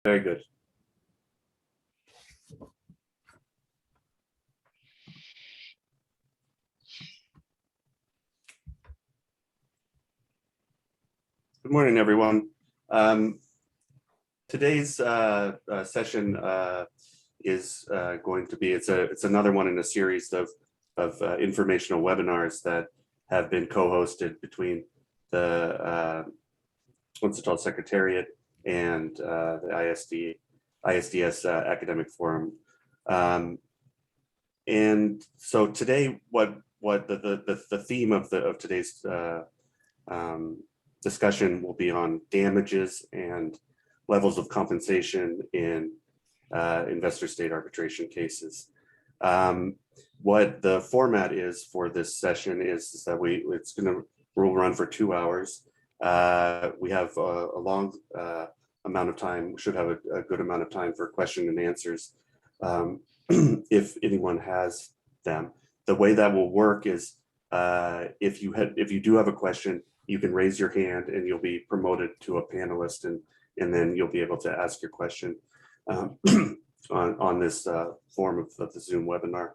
Very good. Good morning, everyone. Today's session is going to be, it's another one in a series of informational webinars that have been co-hosted between the UNCITRAL Secretariat and the ISDS Academic Forum. And so today, what the theme of today's discussion will be on damages and levels of compensation in investor state arbitration cases. What the format is for this session is that we'll run for 2 hours. We have a long amount of time. We should have a good amount of time for question and answers if anyone has them. The way that will work is if you do have a question, you can raise your hand and you'll be promoted to a panelist, and then you'll be able to ask your question on this form of the Zoom webinar.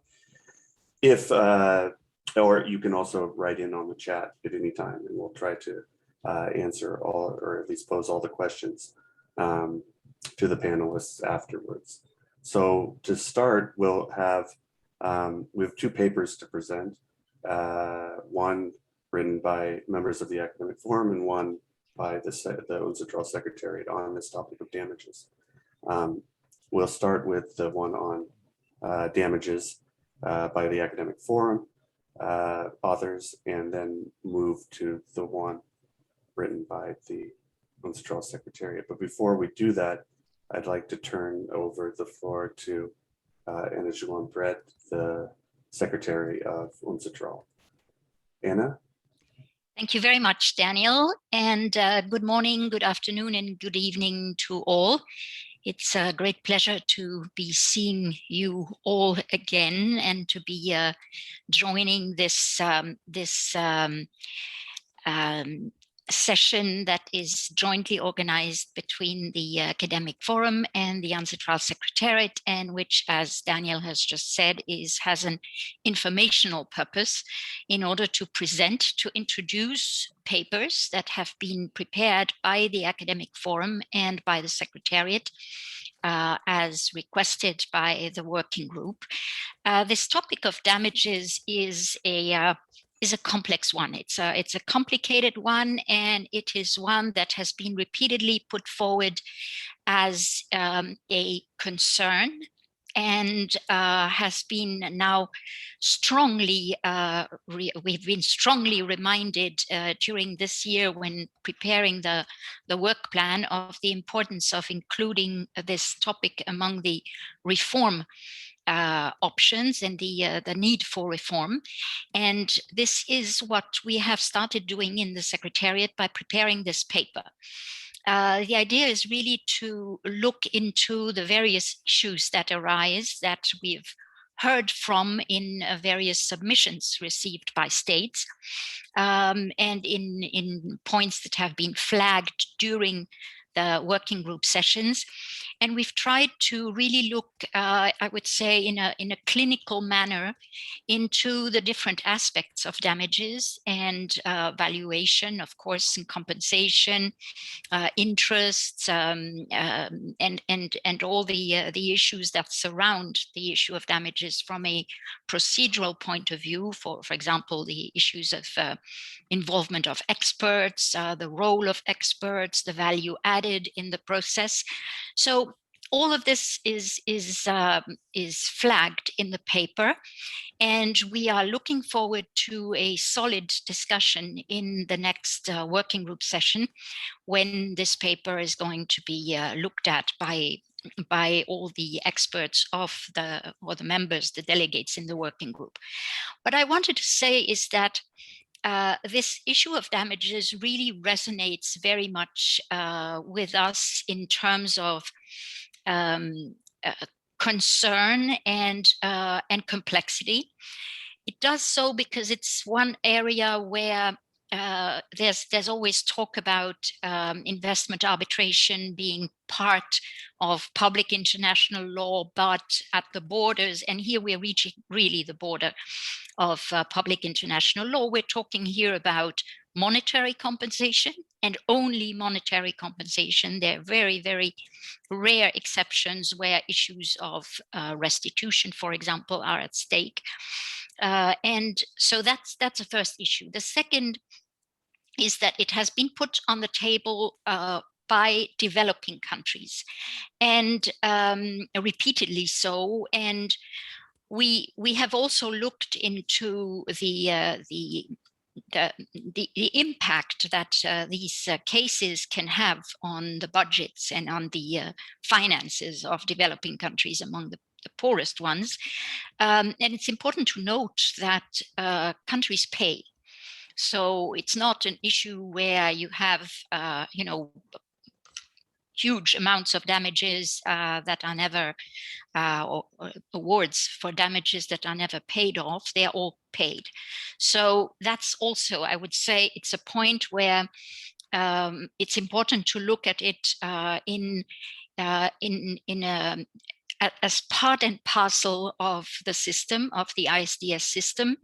Or you can also write in on the chat at any time, and we'll try to answer all, or at least pose all the questions to the panelists afterwards. So to start, we have 2 papers to present, one written by members of the Academic Forum and one by the UNCITRAL Secretariat on this topic of damages. We'll start with the one on damages by the Academic Forum authors, and then move to the one written by the UNCITRAL Secretariat. But before we do that, I'd like to turn over the floor to Anna Juan-Brett, the Secretary of UNCITRAL. Anna? Thank you very much, Daniel, and good morning, good afternoon, and good evening to all. It's a great pleasure to be seeing you all again and to be joining this session that is jointly organized between the Academic Forum and the UNCITRAL Secretariat, and which, as Daniel has just said, has an informational purpose in order to introduce papers that have been prepared by the Academic Forum and by the Secretariat as requested by the working group. This topic of damages is a complex one. It's a complicated one, and it is one that has been repeatedly put forward as a concern, and has been now strongly, we've been strongly reminded during this year when preparing the work plan of the importance of including this topic among the reform options and the need for reform. And this is what we have started doing in the Secretariat by preparing this paper. The idea is really to look into the various issues that arise that we've heard from in various submissions received by states, and in points that have been flagged during the working group sessions. And we've tried to really look, I would say, in a clinical manner into the different aspects of damages and valuation, of course, and compensation, interests, and all the issues that surround the issue of damages from a procedural point of view. For example, the issues of involvement of experts, the role of experts, the value added in the process. So all of this is flagged in the paper, and we are looking forward to a solid discussion in the next working group session, when this paper is going to be looked at by all the experts of the members, the delegates in the working group. What I wanted to say is that this issue of damages really resonates very much with us in terms of concern and complexity. It does so because it's one area where there's always talk about investment arbitration being part of public international law, but at the borders, and here we're reaching really the border of public international law. We're talking here about monetary compensation and only monetary compensation. There are very, very rare exceptions where issues of restitution, for example, are at stake. And so that's the first issue. The second is that it has been put on the table by developing countries, and repeatedly so. And we have also looked into the impact that these cases can have on the budgets and on the finances of developing countries among the poorest ones. And it's important to note that countries pay. So it's not an issue where you have, huge amounts of damages that are never, or awards for damages that are never paid off. They are all paid. So that's also, I would say, it's a point where it's important to look at it as part and parcel of the system, of the ISDS system,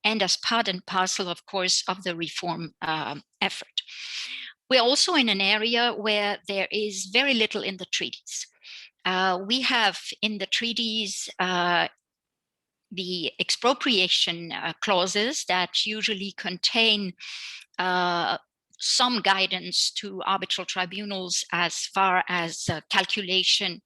and as part and parcel, of course, of the reform effort. We're also in an area where there is very little in the treaties. We have in the treaties the expropriation clauses that usually contain some guidance to arbitral tribunals as far as calculation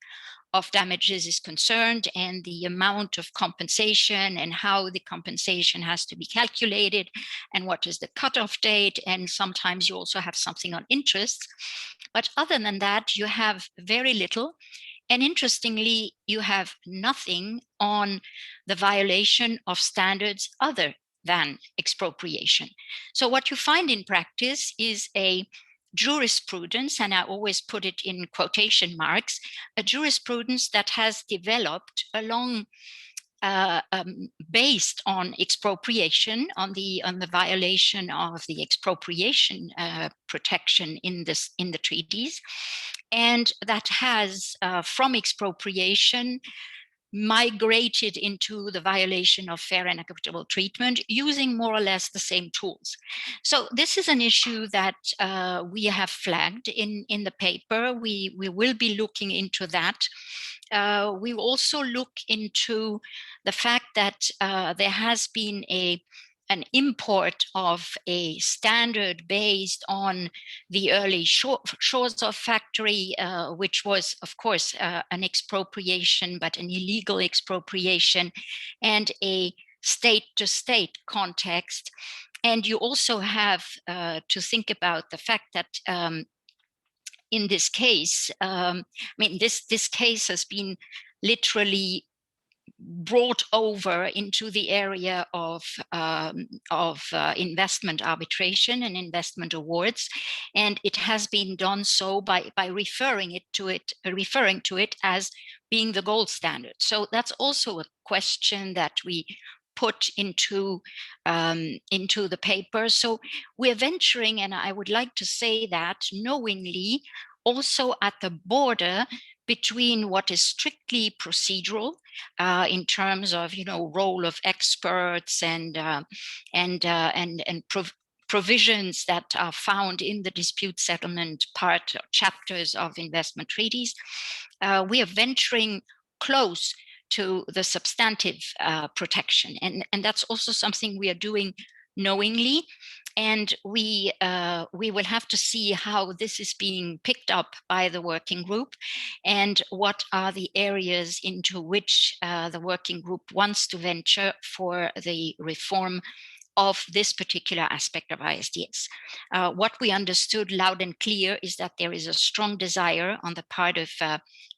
of damages is concerned, and the amount of compensation and how the compensation has to be calculated and what is the cutoff date. And sometimes you also have something on interest. But other than that, you have very little. And interestingly, you have nothing on the violation of standards other than expropriation. So what you find in practice is a jurisprudence, and I always put it in quotation marks, a jurisprudence that has developed along based on expropriation, on the violation of the expropriation protection in the treaties, and that has from expropriation migrated into the violation of fair and equitable treatment using more or less the same tools. So this is an issue that we have flagged in the paper. We will be looking into that. We also look into the fact that there has been an import of a standard based on the early shores of factory, which was, of course, an expropriation, but an illegal expropriation, and a state-to-state context. And you also have to think about the fact that in this case, this case has been literally brought over into the area of investment arbitration and investment awards, and it has been done so by referring to it as being the gold standard. So that's also a question that we put into the paper. So we're venturing, and I would like to say that knowingly, also at the border between what is strictly procedural in terms of role of experts and provisions that are found in the dispute settlement part or chapters of investment treaties. We are venturing close to the substantive protection, and that's also something we are doing knowingly. And we will have to see how this is being picked up by the working group and what are the areas into which the working group wants to venture for the reform of this particular aspect of ISDS. What we understood loud and clear is that there is a strong desire on the part of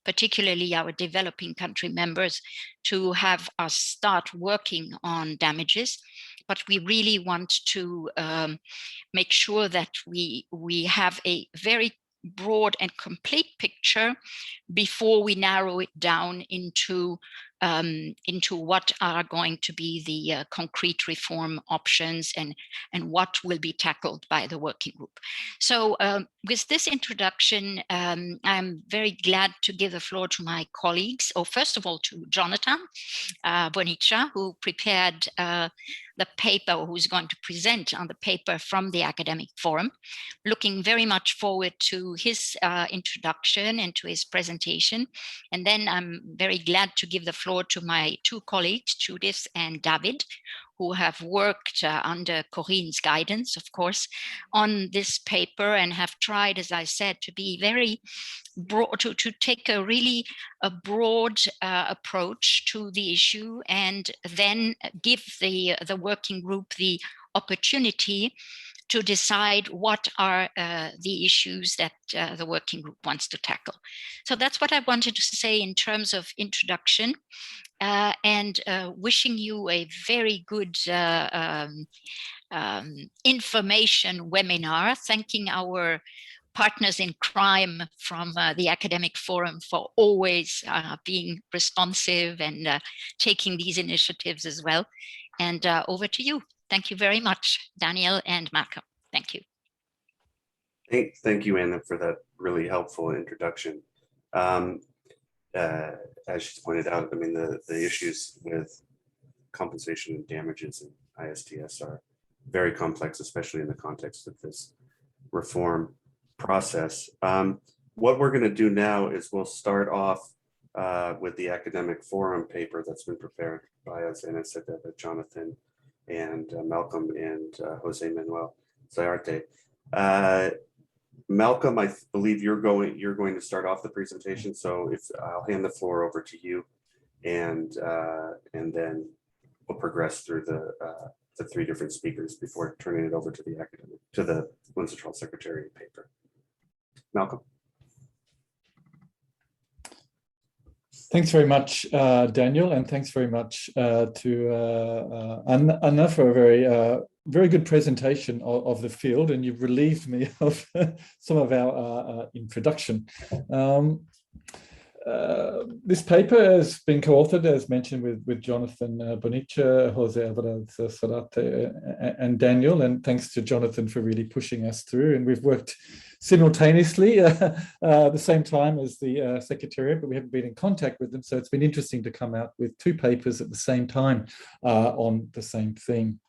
particularly our developing country members to have us start working on damages. But we really want to make sure that we have a very broad and complete picture before we narrow it down into into what are going to be the concrete reform options and what will be tackled by the working group. So with this introduction, I'm very glad to give the floor to my colleagues, or first of all to Jonathan Bonnicia, who prepared the paper, who's going to present on the paper from the Academic Forum. Looking very much forward to his introduction and to his presentation. And then I'm very glad to give the floor to my two colleagues, Judith and David, who have worked under Corinne's guidance, of course, on this paper and have tried, as I said, to be very broad, to take a really broad approach to the issue, and then give the working group the opportunity to decide what are the issues that the working group wants to tackle. So that's what I wanted to say in terms of introduction, and wishing you a very good information webinar, thanking our partners in crime from the Academic Forum for always being responsive and taking these initiatives as well. And over to you. Thank you very much, Daniel and Malcolm. Thank you. Thank you, Anna, for that really helpful introduction. As she's pointed out, I mean, the issues with compensation and damages in ISDS are very complex, especially in the context of this reform process. What we're going to do now is we'll start off with the Academic Forum paper that's been prepared by, as Anna said, Jonathan and Malcolm and Jose Manuel Zayarte. Malcolm, I believe you're going to start off the presentation, so if I'll hand the floor over to you, and then we'll progress through the three different speakers before turning it over to the UNCITRAL Secretariat paper. Malcolm. Thanks very much, Daniel, and thanks very much to Anna for a very good presentation of the field, and you've relieved me of some of our introduction. This paper has been co-authored, as mentioned, with Jonathan Bonnicia, Jose Alvarez Zayarte, and Daniel, and thanks to Jonathan for really pushing us through. And we've worked simultaneously at the same time as the Secretariat, but we haven't been in contact with them, so it's been interesting to come out with two papers at the same time on the same theme.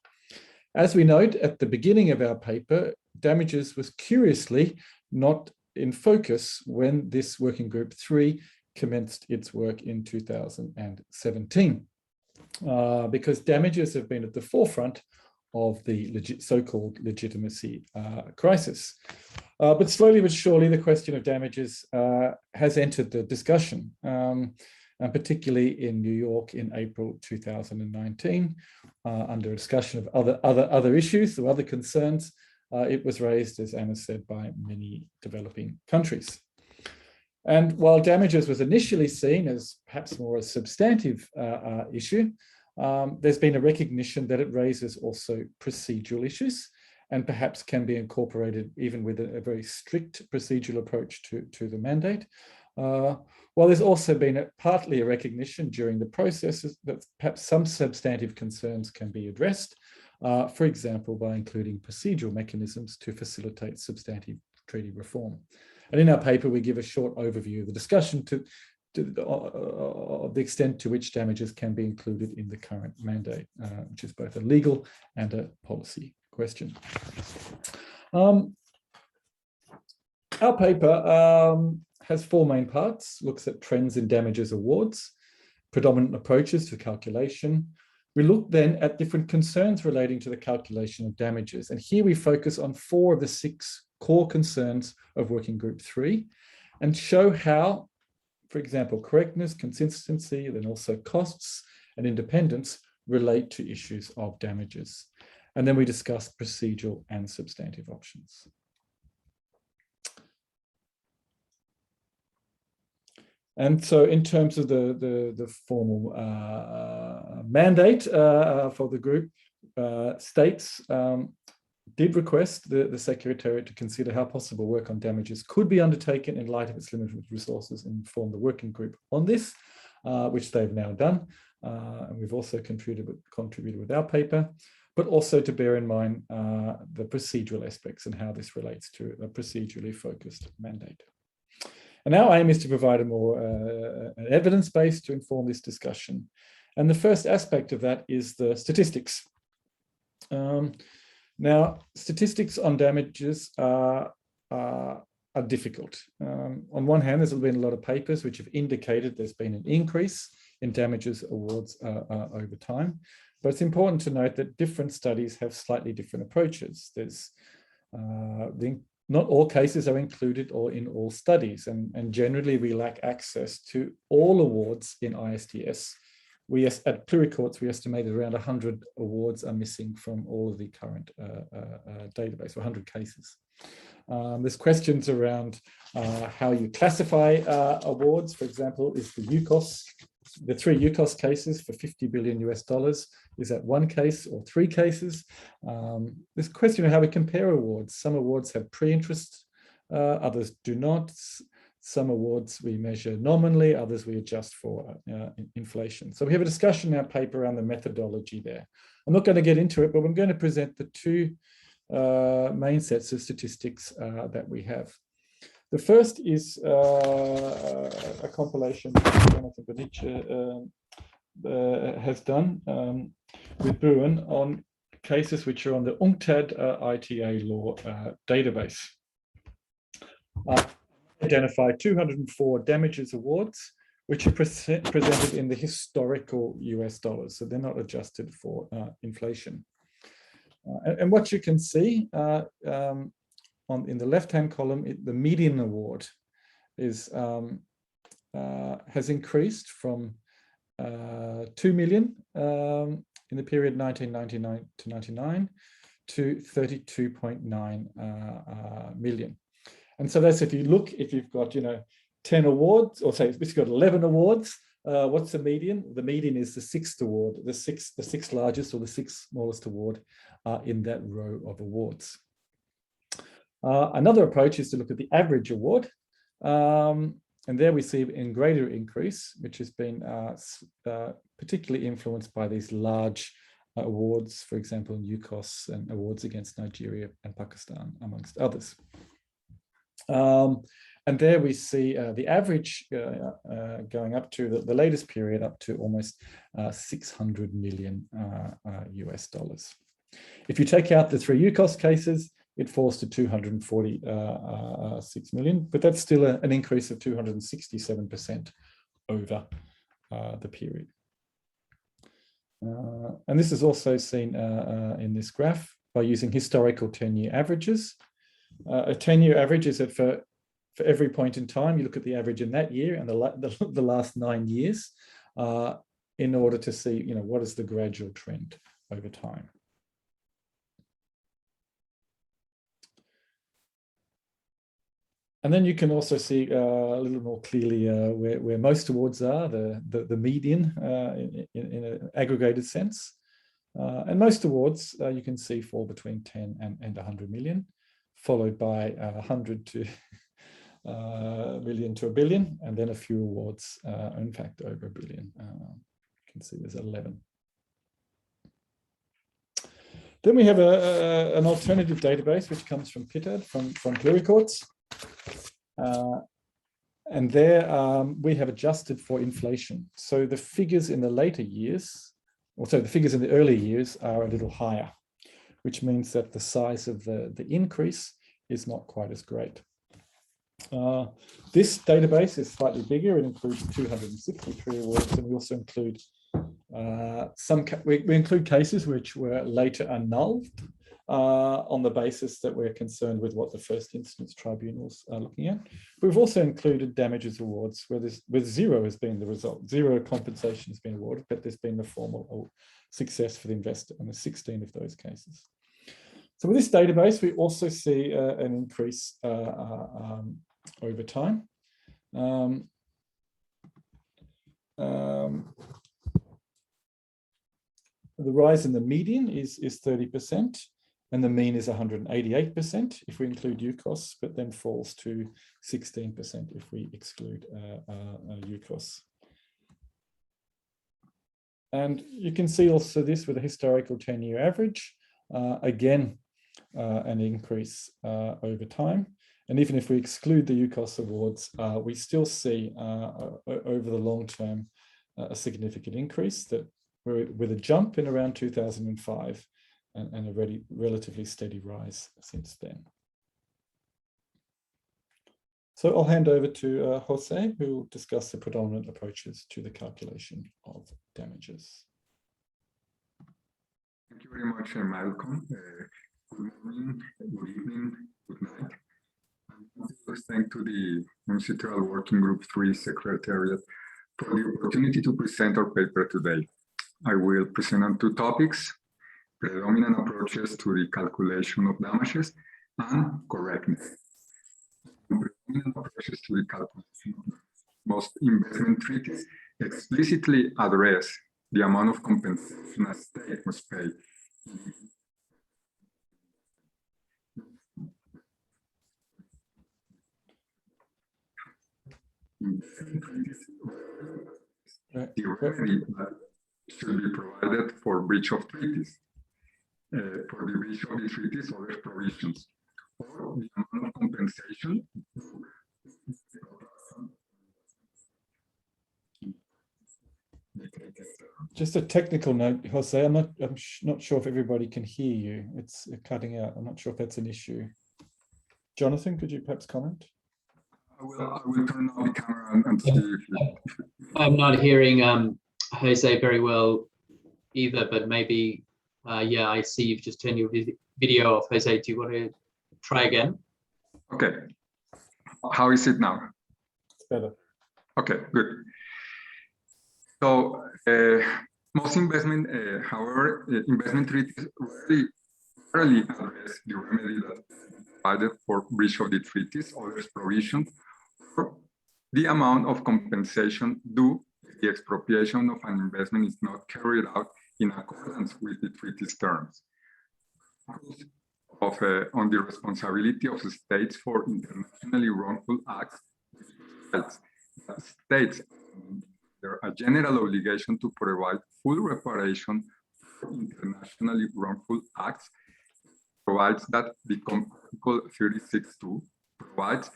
As we note at the beginning of our paper, damages was curiously not in focus when this working group 3 commenced its work in 2017, because damages have been at the forefront of the so-called legitimacy crisis. But slowly but surely, the question of damages has entered the discussion, and particularly in New York in April 2019, under a discussion of other issues or other concerns. It was raised, as Anna said, by many developing countries. And while damages was initially seen as perhaps more a substantive issue, there's been a recognition that it raises also procedural issues and perhaps can be incorporated even with a very strict procedural approach to the mandate. While there's also been partly a recognition during the process that perhaps some substantive concerns can be addressed, for example, by including procedural mechanisms to facilitate substantive treaty reform. And in our paper, we give a short overview of the discussion of the extent to which damages can be included in the current mandate, which is both a legal and a policy question. Our paper has 4 main parts, looks at trends in damages awards, predominant approaches to calculation. We look then at different concerns relating to the calculation of damages. And here we focus on 4 of the 6 core concerns of Working Group 3 and show how, for example, correctness, consistency, then also costs and independence relate to issues of damages. And then we discuss procedural and substantive options. And so in terms of the formal mandate for the group, states did request the Secretariat to consider how possible work on damages could be undertaken in light of its limited resources and form the working group on this. which they've now done. And we've also contributed with our paper, but also to bear in mind the procedural aspects and how this relates to a procedurally focused mandate. And our aim is to provide a more evidence base to inform this discussion. And the first aspect of that is the statistics. Now, statistics on damages are difficult. On one hand, there's been a lot of papers which have indicated there's been an increase in damages awards over time. But it's important to note that different studies have slightly different approaches. There's not all cases are included or in all studies, and generally we lack access to all awards in ISDS. At Pluricourts, we estimated around 100 awards are missing from all of the current database, 100 cases. There's questions around how you classify awards. For example, is the UCOS, the 3 UCOS cases for $50 billion US, is that 1 case or 3 cases? There's a question of how we compare awards. Some awards have pre-interest, others do not. Some awards we measure nominally, others we adjust for inflation. So we have a discussion in our paper around the methodology there. I'm not going to get into it, but I'm going to present the 2 main sets of statistics that we have. The first is a compilation that Jonathan Bonici has done with Bruin on cases which are on the UNCTAD ITA law database. Identify 204 damages awards, which are presented in the historical US dollars, so they're not adjusted for inflation. And what you can see in the left-hand column, the median award is has increased from 2 million in the period 1999 to 99 to 32.9 million. And so that's if you've got 10 awards, or say if you've got 11 awards, what's the median? The median is the 6th award, the sixth largest or the 6th smallest award in that row of awards. Another approach is to look at the average award. And there we see a greater increase, which has been particularly influenced by these large awards, for example, UCOS and awards against Nigeria and Pakistan, amongst others. And there we see the average going up to the latest period up to almost 600 million US dollars. If you take out the 3 UCOS cases, it falls to 246 million, but that's still an increase of 267% over the period. And this is also seen in this graph by using historical 10-year averages. A 10-year average is that for every point in time, you look at the average in that year and the last 9 years in order to see, what is the gradual trend over time. And then you can also see a little more clearly where most awards are, the median in an aggregated sense. And most awards you can see fall between 10 and 100 million, followed by 100 to million to 1 billion, and then a few awards, in fact, over 1 billion. You can see there's 11. Then we have an alternative database which comes from PITAD, from Pluricourts. And there we have adjusted for inflation. So the figures in the later years, also the figures in the early years are a little higher, which means that the size of the increase is not quite as great. This database is slightly bigger. It includes 263 awards, and we also include we include cases which were later annulled on the basis that we're concerned with what the first instance tribunals are looking at. We've also included damages awards where zero has been the result. Zero compensation has been awarded, but there's been the formal success for the investor in the 16 of those cases. So with this database, we also see an increase over time. The rise in the median is 30%, and the mean is 188% if we include UCOS, but then falls to 16% if we exclude UCOS. And you can see also this with a historical 10-year average, again, an increase over time. And even if we exclude the UCOS awards, we still see over the long term a significant increase that with a jump in around 2005 and a relatively steady rise since then. So I'll hand over to Jose, who will discuss the predominant approaches to the calculation of damages. Thank you very much, Malcolm. Good morning, good evening, good night. Thanks to the UNCITRAL Working Group 3 Secretariat for the opportunity to present our paper today. I will present on two topics: predominant approaches to the calculation of damages and correctness. Predominant approaches to the calculation of most investment treaties explicitly address the amount of compensation a state must pay. The remedy that should be provided for breach of treaties, for the breach of the treaties or their provisions, or the amount of compensation. Just a technical note, Jose, I'm not sure if everybody can hear you. It's cutting out. I'm not sure if that's an issue. Jonathan, could you perhaps comment? I will turn on the camera and see if you... I'm not hearing Jose very well either, but maybe, yeah, I see you've just turned your video off. Jose, do you want to try again? Okay. How is it now? It's better. Okay, good. So most investment, however, investment treaties rarely address the remedy that provided for breach of the treaties or its provisions, or the amount of compensation due if the expropriation of an investment is not carried out in accordance with the treaty's terms. On the responsibility of the states for internationally wrongful acts, states there a general obligation to provide full reparation for internationally wrongful acts, provides that the Article 36.2 provides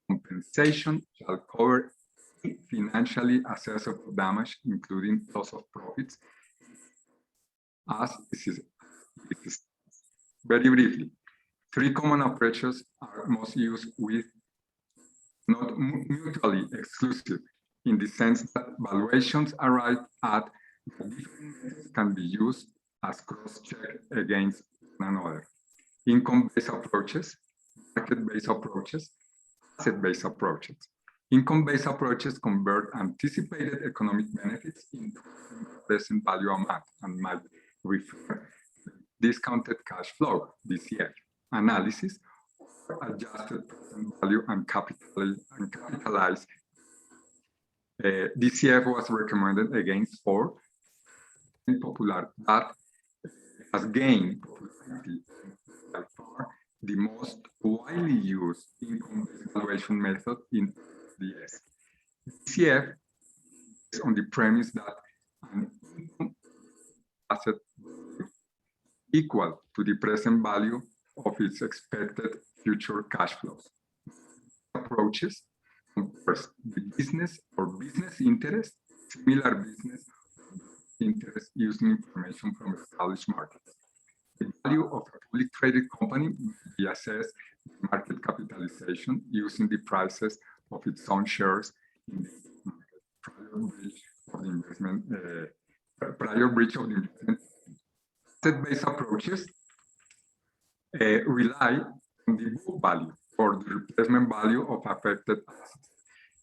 compensation shall cover financially assessable damage, including loss of profits. As this is very briefly, three common approaches are most used with not mutually exclusive, in the sense that valuations arrived at can be used as cross-check against one another. Income-based approaches, market-based approaches, asset-based approaches. Income-based approaches convert anticipated economic benefits into present value amount and might refer discounted cash flow, DCF, analysis, or adjusted present value and capitalized. DCF was recommended against for popular that has gained popularity by far the most widely used income valuation method in ISDS. DCF is on the premise that an income asset equal to the present value of its expected future cash flows. Approaches compares the business or business interest, similar business interest using information from established markets. The value of a public traded company may be assessed by market capitalization using the prices of its own shares in the market prior breach of the investment. Asset-based approaches rely on the book value or the replacement value of affected assets.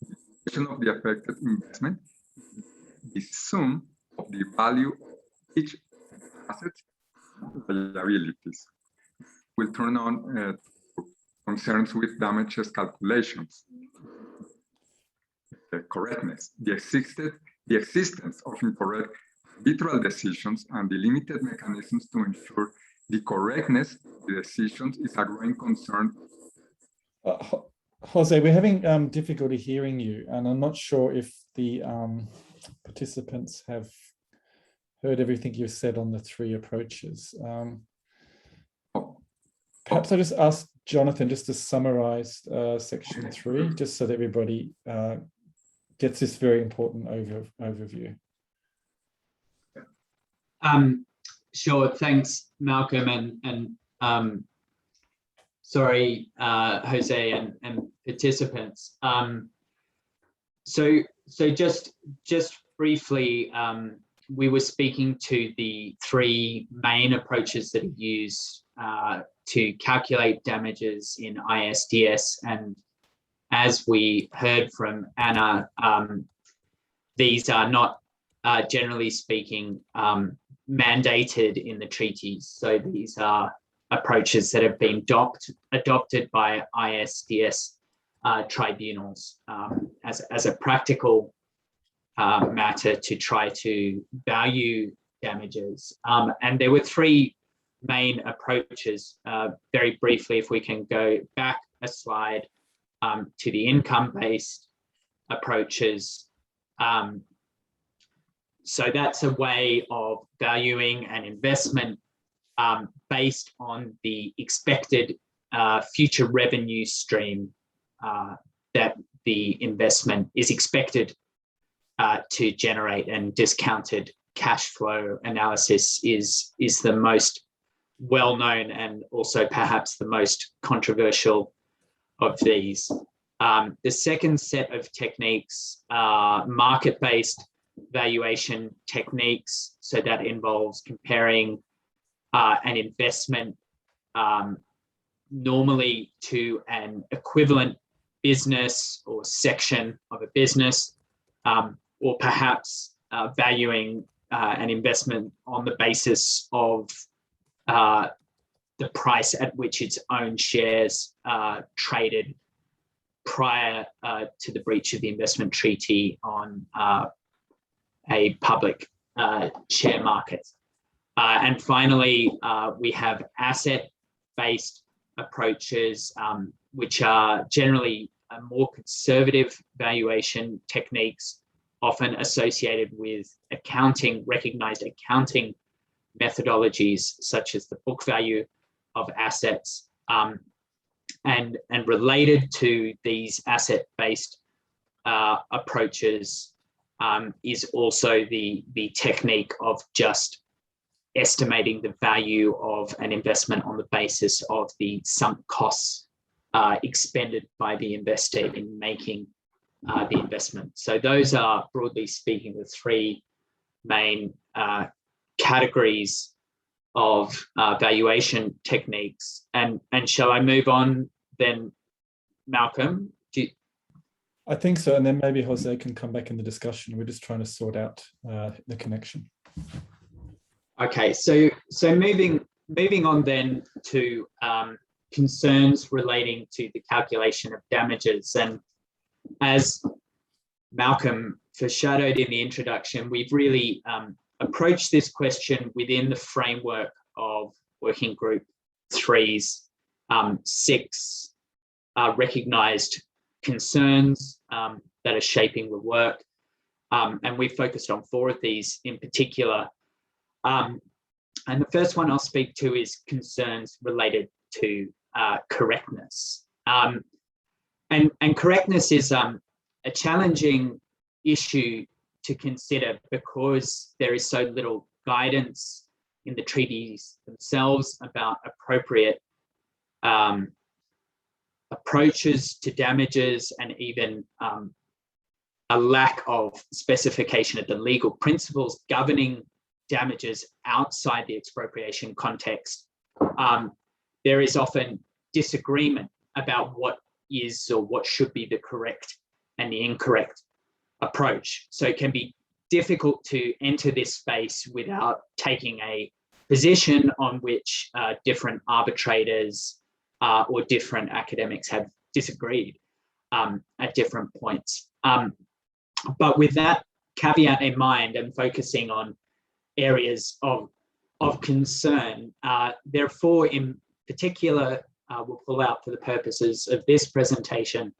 The question of the affected investment is the sum of the value of each asset and liabilities. We'll turn on concerns with damages calculations. Correctness. The existence of incorrect arbitral decisions and the limited mechanisms to ensure the correctness of the decisions is a growing concern. Jose, we're having difficulty hearing you, and I'm not sure if the participants have heard everything you've said on the three approaches. Perhaps I just ask Jonathan just to summarize section 3, just so that everybody gets this very important overview. Sure, thanks, Malcolm, and sorry, Jose and participants. So just briefly, we were speaking to the three main approaches that are used to calculate damages in ISDS, and as we heard from Anna, these are not, generally speaking, mandated in the treaties. So these are approaches that have been adopted by ISDS tribunals as a practical matter to try to value damages. And there were three main approaches. Very briefly, if we can go back a slide to the income-based approaches. So that's a way of valuing an investment based on the expected future revenue stream that the investment is expected to generate, and discounted cash flow analysis is the most well-known and also perhaps the most controversial of these. The second set of techniques are market-based valuation techniques. So that involves comparing an investment normally to an equivalent business or section of a business, or perhaps valuing an investment on the basis of the price at which its own shares traded prior to the breach of the investment treaty on a public share market. And finally, we have asset-based approaches, which are generally more conservative valuation techniques, often associated with recognized accounting methodologies, such as the book value of assets. And related to these asset-based approaches is also the technique of just estimating the value of an investment on the basis of the sunk costs expended by the investor in making the investment. So those are, broadly speaking, the three main categories of valuation techniques. And shall I move on then, Malcolm? I think so, and then maybe Jose can come back in the discussion. We're just trying to sort out the connection. Okay, so moving on then to concerns relating to the calculation of damages. And as Malcolm foreshadowed in the introduction, we've really approached this question within the framework of Working Group 3's 6 recognised concerns that are shaping the work. And we've focused on 4 of these in particular. And the first one I'll speak to is concerns related to correctness. And correctness is a challenging issue to consider because there is so little guidance in the treaties themselves about appropriate approaches to damages, and even a lack of specification of the legal principles governing damages outside the expropriation context. There is often disagreement about what is or what should be the correct and the incorrect approach. So it can be difficult to enter this space without taking a position on which different arbitrators or different academics have disagreed at different points. But with that caveat in mind and focusing on areas of concern, there are 4 in particular we'll pull out for the purposes of this presentation.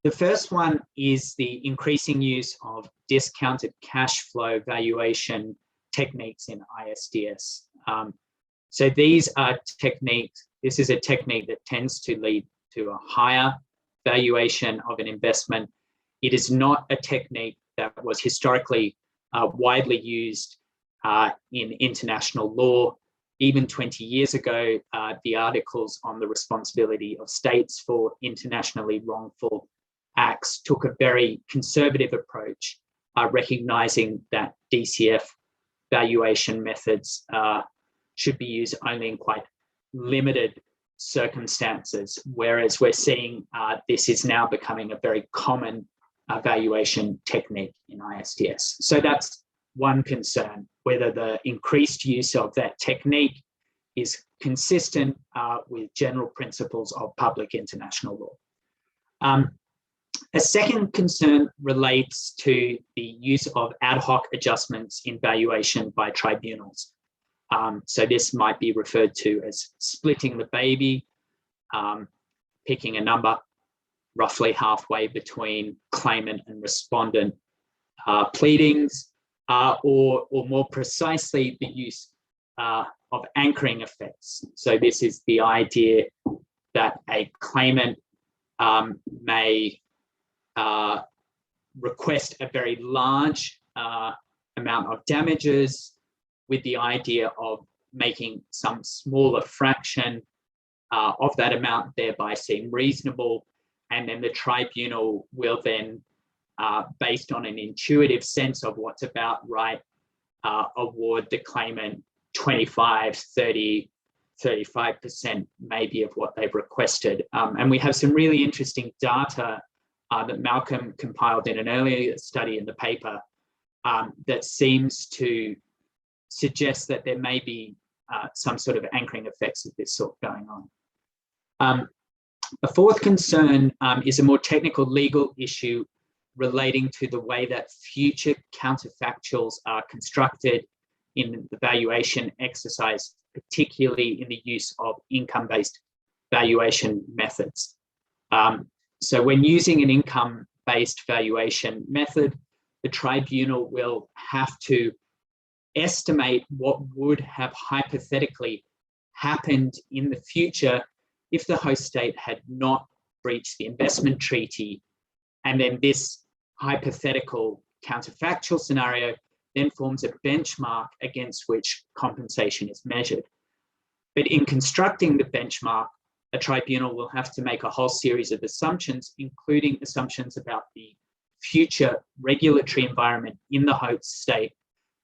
The first one is the increasing use of discounted cash flow valuation techniques in ISDS. So these are techniques, this is a technique that tends to lead to a higher valuation of an investment. It is not a technique that was historically widely used in international law. Even 20 years ago, the articles on the responsibility of states for internationally wrongful acts took a very conservative approach, recognizing that DCF valuation methods should be used only in quite limited circumstances, whereas we're seeing this is now becoming a very common valuation technique in ISDS. So that's one concern, whether the increased use of that technique is consistent with general principles of public international law. A second concern relates to the use of ad hoc adjustments in valuation by tribunals. So this might be referred to as splitting the baby, picking a number roughly halfway between claimant and respondent pleadings, or more precisely, the use of anchoring effects. So this is the idea that a claimant may request a very large amount of damages with the idea of making some smaller fraction of that amount thereby seem reasonable. And then the tribunal will then, based on an intuitive sense of what's about right, award the claimant 25, 30, 35% maybe of what they've requested. And we have some really interesting data that Malcolm compiled in an earlier study in the paper that seems to suggest that there may be some sort of anchoring effects of this sort going on. A fourth concern is a more technical legal issue relating to the way that future counterfactuals are constructed in the valuation exercise, particularly in the use of income-based valuation methods. So when using an income-based valuation method, the tribunal will have to estimate what would have hypothetically happened in the future if the host state had not breached the investment treaty. And then this hypothetical counterfactual scenario then forms a benchmark against which compensation is measured. But in constructing the benchmark, a tribunal will have to make a whole series of assumptions, including assumptions about the future regulatory environment in the host state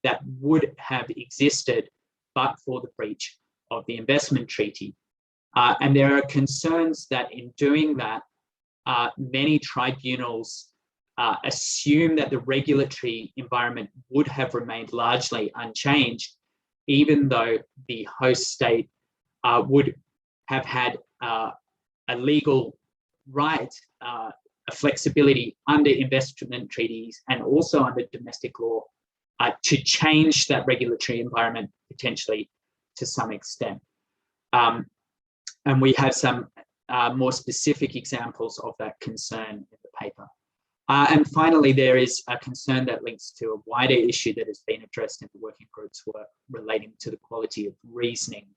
that would have existed but for the breach of the investment treaty. And there are concerns that in doing that, many tribunals assume that the regulatory environment would have remained largely unchanged, even though the host state would have had a legal right, a flexibility under investment treaties and also under domestic law to change that regulatory environment potentially to some extent. And we have some more specific examples of that concern in the paper. And finally, there is a concern that links to a wider issue that has been addressed in the working group's work relating to the quality of reasoning,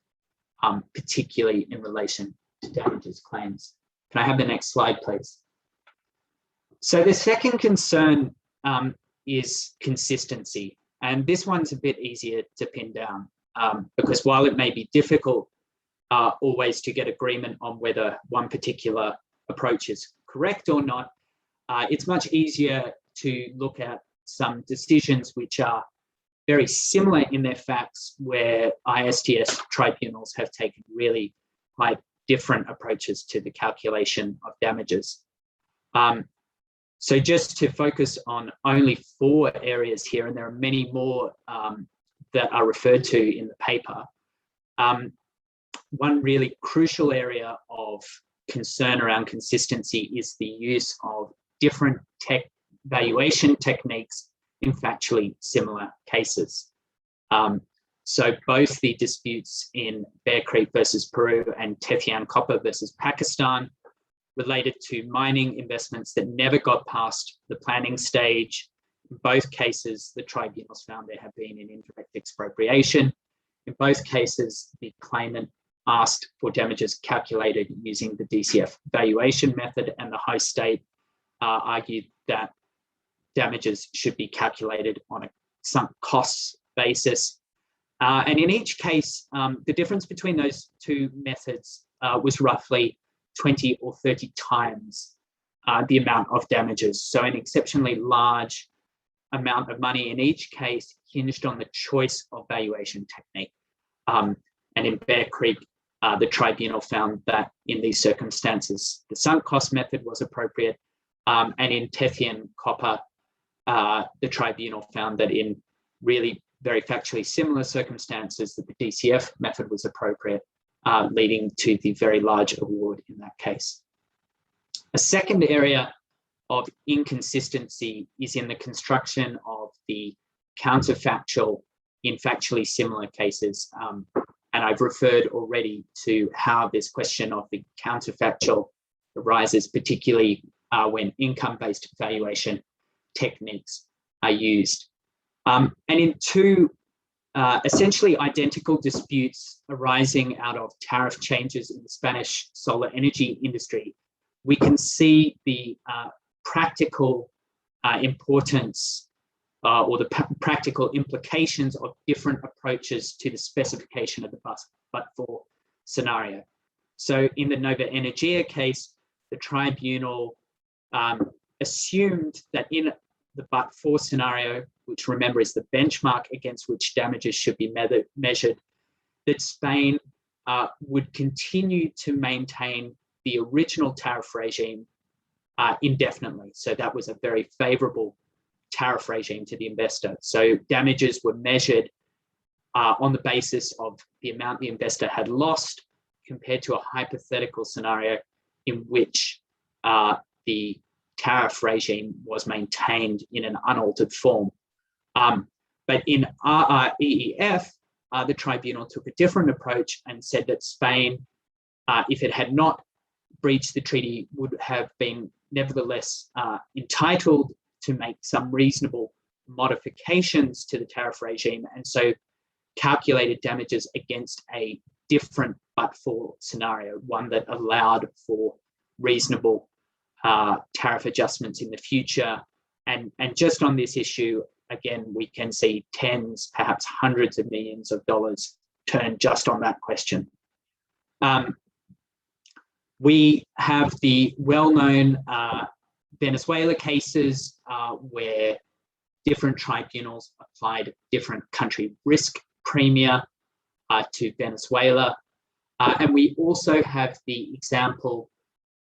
particularly in relation to damages claims. Can I have the next slide, please? So the second concern is consistency. And this one's a bit easier to pin down because while it may be difficult always to get agreement on whether one particular approach is correct or not, it's much easier to look at some decisions which are very similar in their facts, where ISDS tribunals have taken really quite different approaches to the calculation of damages. So just to focus on only 4 areas here, and there are many more that are referred to in the paper. One really crucial area of concern around consistency is the use of different valuation techniques in factually similar cases. So both the disputes in Bear Creek versus Peru and Tethyan Copper versus Pakistan related to mining investments that never got past the planning stage, In both cases, the tribunals found there had been an indirect expropriation. In both cases, the claimant asked for damages calculated using the DCF valuation method, and the host state argued that damages should be calculated on a sunk costs basis. And in each case, the difference between those two methods was roughly 20 or 30 times the amount of damages. So an exceptionally large amount of money in each case hinged on the choice of valuation technique. And in Bear Creek, the tribunal found that in these circumstances, the sunk cost method was appropriate. And in Tethyan Copper, the tribunal found that in really very factually similar circumstances that the DCF method was appropriate, leading to the very large award in that case. A second area of inconsistency is in the construction of the counterfactual in factually similar cases. And I've referred already to how this question of the counterfactual arises, particularly when income-based valuation techniques are used. And in two essentially identical disputes arising out of tariff changes in the Spanish solar energy industry, we can see the practical importance or the practical implications of different approaches to the specification of the but-for scenario. So in the Nova Energia case, the tribunal assumed that in the but-for scenario, which remember is the benchmark against which damages should be measured, that Spain would continue to maintain the original tariff regime indefinitely. So that was a very favorable tariff regime to the investor. So damages were measured on the basis of the amount the investor had lost compared to a hypothetical scenario in which the tariff regime was maintained in an unaltered form. But in RREEF, the tribunal took a different approach and said that Spain, if it had not breached the treaty, would have been nevertheless entitled to make some reasonable modifications to the tariff regime, and so calculated damages against a different but-for scenario, one that allowed for reasonable tariff adjustments in the future. And just on this issue, again, we can see tens, perhaps hundreds of millions of dollars turned just on that question. We have the well-known Venezuela cases where different tribunals applied different country risk premia to Venezuela. And we also have the example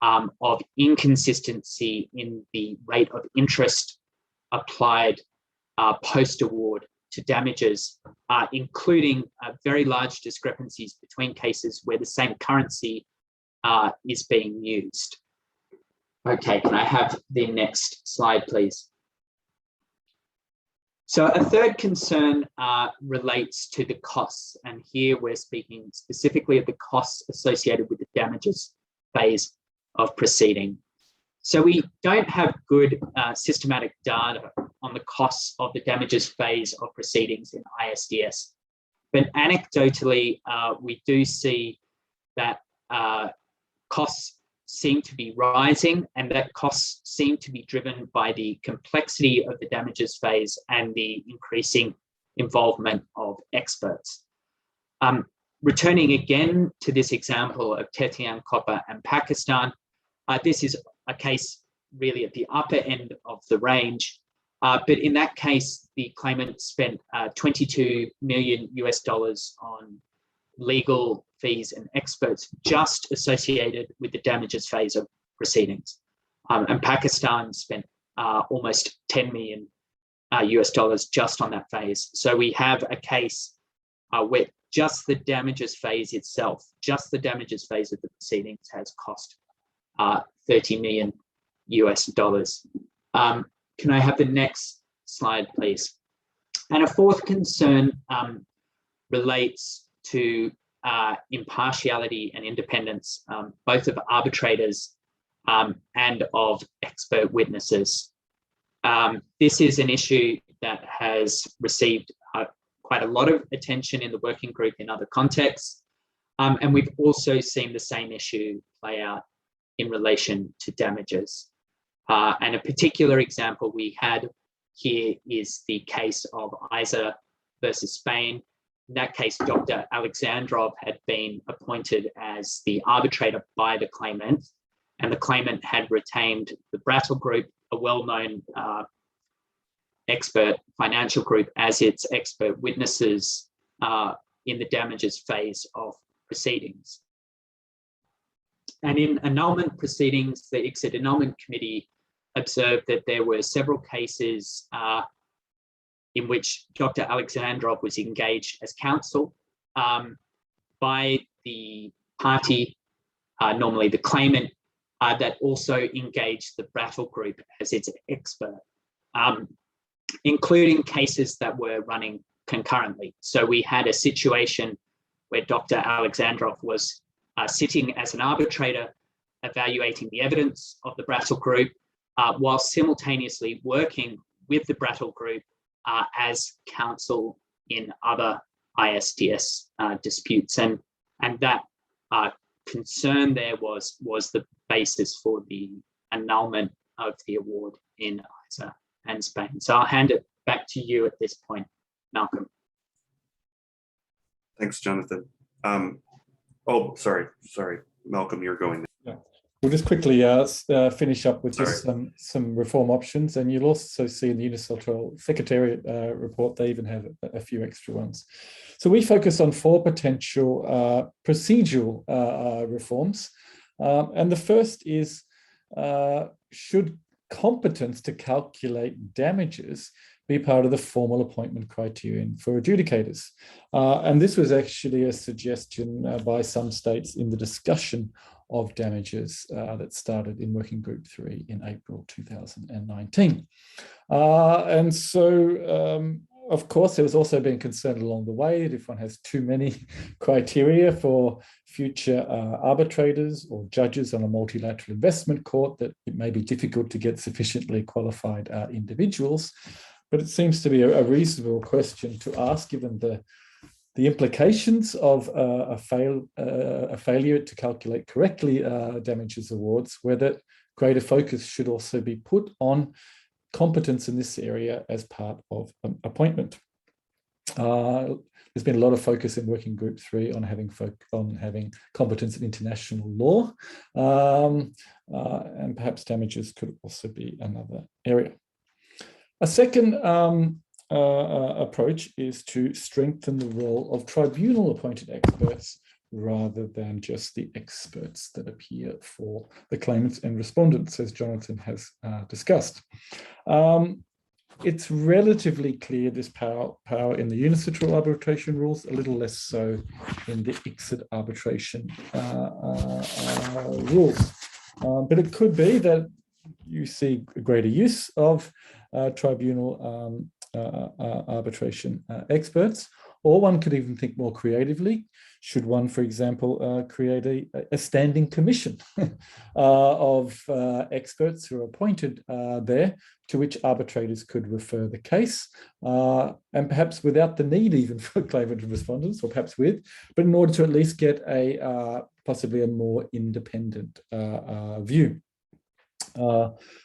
of inconsistency in the rate of interest applied post-award to damages, including very large discrepancies between cases where the same currency is being used. Okay, can I have the next slide, please? So a third concern relates to the costs, and here we're speaking specifically of the costs associated with the damages phase of proceeding. So we don't have good systematic data on the costs of the damages phase of proceedings in ISDS, but anecdotally, we do see that costs seem to be rising, and that costs seem to be driven by the complexity of the damages phase and the increasing involvement of experts. Returning again to this example of Tethyan Copper and Pakistan, this is a case really at the upper end of the range, but in that case, the claimant spent $22 million on legal fees and experts just associated with the damages phase of proceedings. And Pakistan spent almost $10 million just on that phase. So we have a case where just the damages phase itself, just the damages phase of the proceedings has cost $30 million. Can I have the next slide, please? And a fourth concern relates to impartiality and independence, both of arbitrators and of expert witnesses. This is an issue that has received quite a lot of attention in the working group in other contexts. And we've also seen the same issue play out in relation to damages. And a particular example we had here is the case of ISA versus Spain. In that case, Dr. Alexandrov had been appointed as the arbitrator by the claimant, and the claimant had retained the Brattle Group, a well-known expert financial group, as its expert witnesses in the damages phase of proceedings. And in annulment proceedings, the ICSID Annulment Committee observed that there were several cases in which Dr. Alexandrov was engaged as counsel by the party, normally the claimant, that also engaged the Brattle Group as its expert, including cases that were running concurrently. So we had a situation where Dr. Alexandrov was sitting as an arbitrator, evaluating the evidence of the Brattle Group, while simultaneously working with the Brattle Group as counsel in other ISDS disputes. And that concern there was the basis for the annulment of the award in ISA and Spain. So I'll hand it back to you at this point, Malcolm. Thanks, Jonathan. Oh, sorry, Malcolm, you're going. Yeah. We'll just quickly finish up with just some reform options, and you'll also see in the UNCITRAL Secretariat report, they even have a few extra ones. So we focus on 4 potential procedural reforms. And the first is, should competence to calculate damages be part of the formal appointment criterion for adjudicators? And this was actually a suggestion by some states in the discussion of damages that started in Working Group 3 in April 2019. And so, of course, there was also been concern along the way that if one has too many criteria for future arbitrators or judges on a multilateral investment court, that it may be difficult to get sufficiently qualified individuals. But it seems to be a reasonable question to ask, given the implications of a failure to calculate correctly damages awards, whether greater focus should also be put on competence in this area as part of appointment. There's been a lot of focus in Working Group 3 on having competence in international law, and perhaps damages could also be another area. A second approach is to strengthen the role of tribunal-appointed experts rather than just the experts that appear for the claimants and respondents, as Jonathan has discussed. It's relatively clear this power in the UNCITRAL arbitration rules, a little less so in the ICSID arbitration rules. But it could be that you see a greater use of tribunal arbitration experts, or one could even think more creatively. Should one, for example, create a standing commission of experts who are appointed there, to which arbitrators could refer the case, and perhaps without the need even for claimant and respondents, or perhaps with, but in order to at least get a possibly a more independent view.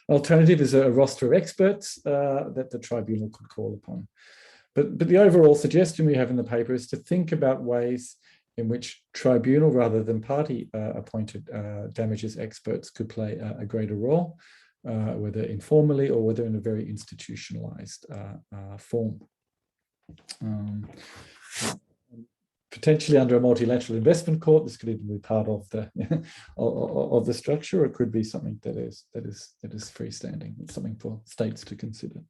Alternative is a roster of experts that the tribunal could call upon. But the overall suggestion we have in the paper is to think about ways in which tribunal rather than party appointed damages experts could play a greater role, whether informally or whether in a very institutionalized form. Potentially under a multilateral investment court, this could even be part of the of the structure, or it could be something that is freestanding. It's something for states to consider.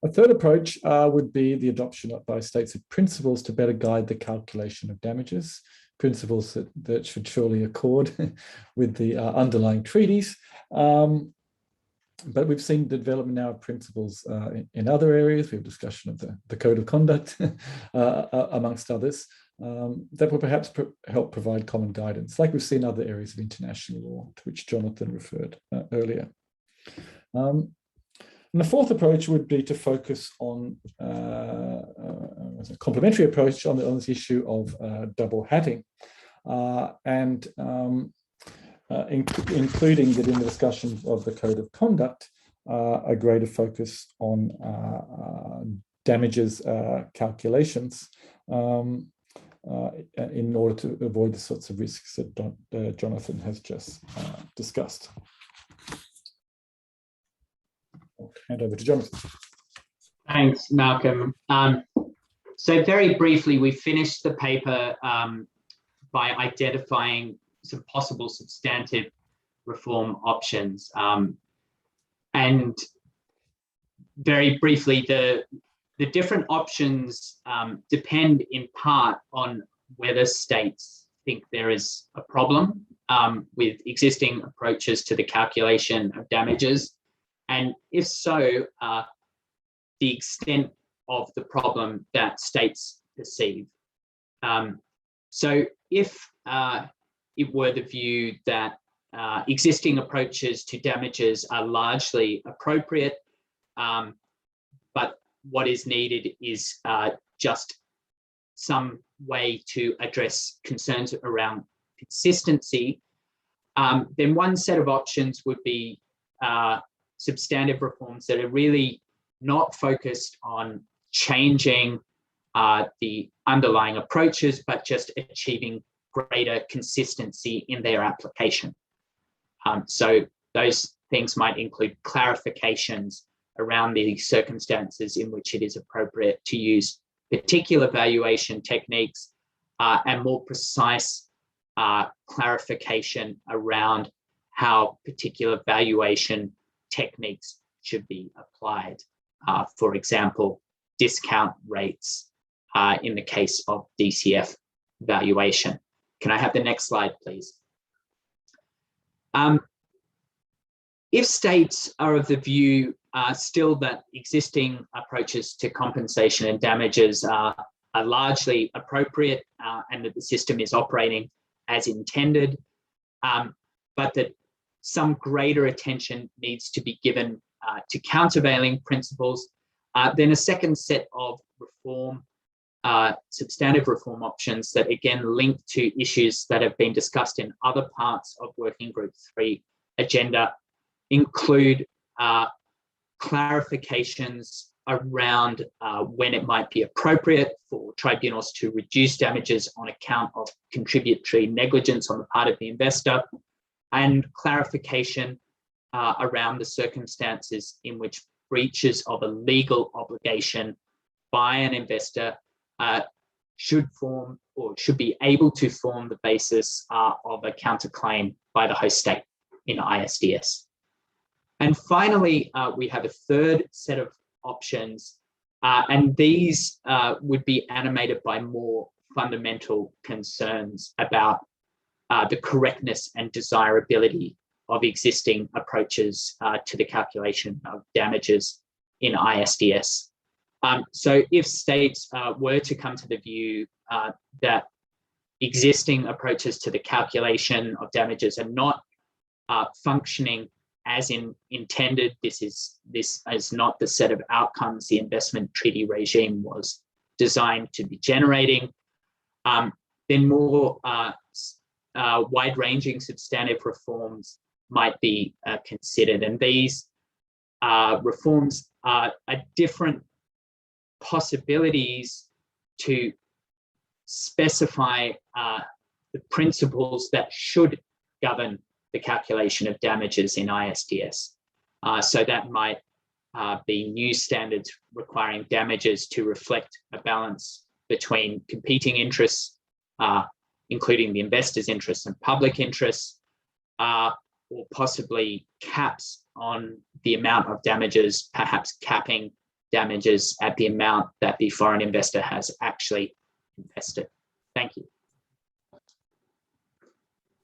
A third approach would be the adoption by states of principles to better guide the calculation of damages, principles that should surely accord with the underlying treaties. But we've seen the development now of principles in other areas. We have discussion of the code of conduct, amongst others, that will perhaps help provide common guidance, like we've seen other areas of international law, to which Jonathan referred earlier. And the fourth approach would be to focus on a complementary approach on this issue of double hatting, including that in the discussion of the code of conduct, a greater focus on damages calculations in order to avoid the sorts of risks that Jonathan has just discussed. I'll hand over to Jonathan. Thanks, Malcolm. So very briefly, we finished the paper by identifying some possible substantive reform options. And very briefly, the different options depend in part on whether states think there is a problem with existing approaches to the calculation of damages. And if so, the extent of the problem that states perceive. So if it were the view that existing approaches to damages are largely appropriate, but what is needed is just some way to address concerns around consistency, then one set of options would be substantive reforms that are really not focused on changing the underlying approaches, but just achieving greater consistency in their application. So those things might include clarifications around the circumstances in which it is appropriate to use particular valuation techniques and more precise clarification around how particular valuation techniques should be applied. For example, discount rates in the case of DCF valuation. Can I have the next slide, please? If states are of the view still that existing approaches to compensation and damages are largely appropriate and that the system is operating as intended, but that some greater attention needs to be given to countervailing principles, then a second set of reform, substantive reform options that again link to issues that have been discussed in other parts of Working Group 3 agenda include clarifications around when it might be appropriate for tribunals to reduce damages on account of contributory negligence on the part of the investor, and clarification around the circumstances in which breaches of a legal obligation by an investor should form or should be able to form the basis of a counterclaim by the host state in ISDS. And finally, we have a third set of options, and these would be animated by more fundamental concerns about the correctness and desirability of existing approaches to the calculation of damages in ISDS. So if states were to come to the view that existing approaches to the calculation of damages are not functioning as intended, this is not the set of outcomes the investment treaty regime was designed to be generating, then more wide-ranging substantive reforms might be considered. And these reforms are different possibilities to specify the principles that should govern the calculation of damages in ISDS. So that might be new standards requiring damages to reflect a balance between competing interests, including the investor's interests and public interests, or possibly caps on the amount of damages, perhaps capping damages at the amount that the foreign investor has actually invested. Thank you.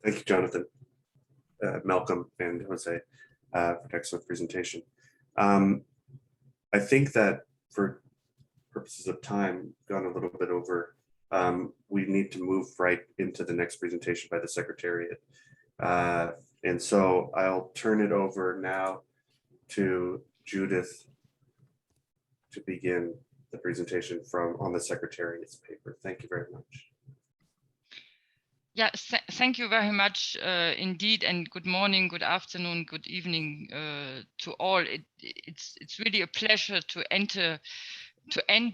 Thank you, Jonathan, Malcolm, and Jose for an excellent presentation. I think that for purposes of time, gone a little bit over, we need to move right into the next presentation by the Secretariat. And so I'll turn it over now to Judith to begin the presentation on the Secretariat's paper. Thank you very much. Yeah, thank you very much indeed, and good morning, good afternoon, good evening to all. It's really a pleasure to end